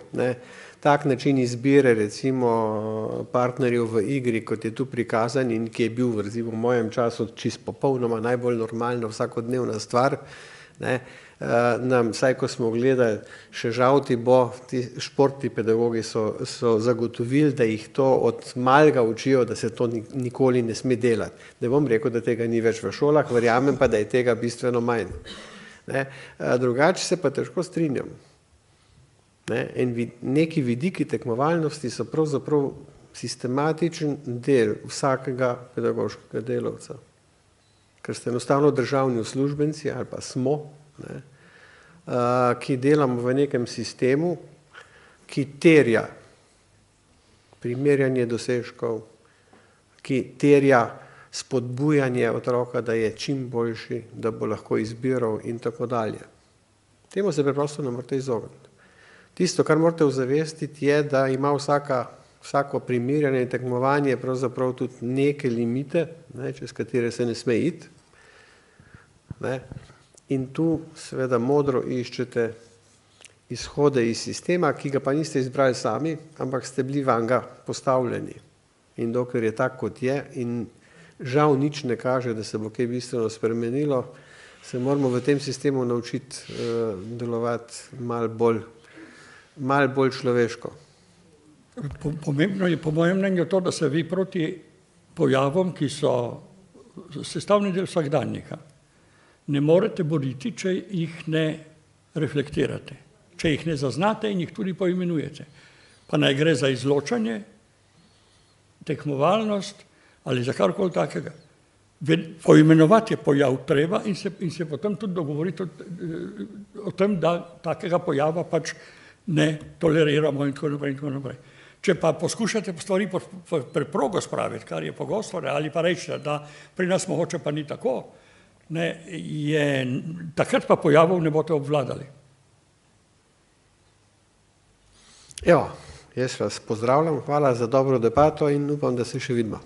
Tak način izbire recimo partnerjev v igri, kot je tu prikazan in ki je bil recimo v mojem času čisto popolnoma najbolj normalna vsakodnevna stvar, nam, vsaj ko smo gledali, še žal ti bo, ti športni pedagogi so zagotovili, da jih to od malega učijo, da se to nikoli ne sme delati. Ne bom rekel, da tega ni več v šolah, verjamem pa, da je tega bistveno manj. Drugače se pa težko strinjam. Neki vidiki tekmovalnosti so pravzaprav sistematičen del vsakega pedagoškega delavca. Ker ste enostavno državni uslužbenci ali pa smo, ki delamo v nekem sistemu, ki terja primerjanje dosežkov, ki terja spodbujanje otroka, da je čim boljši, da bo lahko izbiral in tako dalje. Temu se preprosto ne morate izogniti. Tisto, kar morate ozavestiti, je, da ima vsako primerjanje in tekmovanje pravzaprav tudi neke limite, čez katere se ne sme iti. In tu seveda modro iščete izhode iz sistema, ki ga pa niste izbrali sami, ampak ste bili vanga postavljeni. In dokler je tak, kot je, in žal nič ne kaže, da se bo kaj bistveno spremenilo, se moramo v tem sistemu naučiti delovati malo bolj človeško. Pomembno je po mojem mnenju to, da se vi proti pojavom, ki so sestavni del vsakdanjika, ne morete boriti, če jih ne reflektirate, če jih ne zaznate in jih tudi poimenujete. Pa naj gre za izločanje, tekmovalnost ali za karkoli takega. Poimenovati je pojav treba in se potem tudi dogovoriti o tem, da takega pojava pač ne toleriramo in tako naprej in tako naprej. Če pa poskušate stvari preprogo spraviti, kar je pogosto, ali pa rečete, da pri nas mogoče pa ni tako, takrat pa pojavov ne boste obvladali. Evo, jaz vas pozdravljam, hvala za dobro debato in upam, da se še vidimo.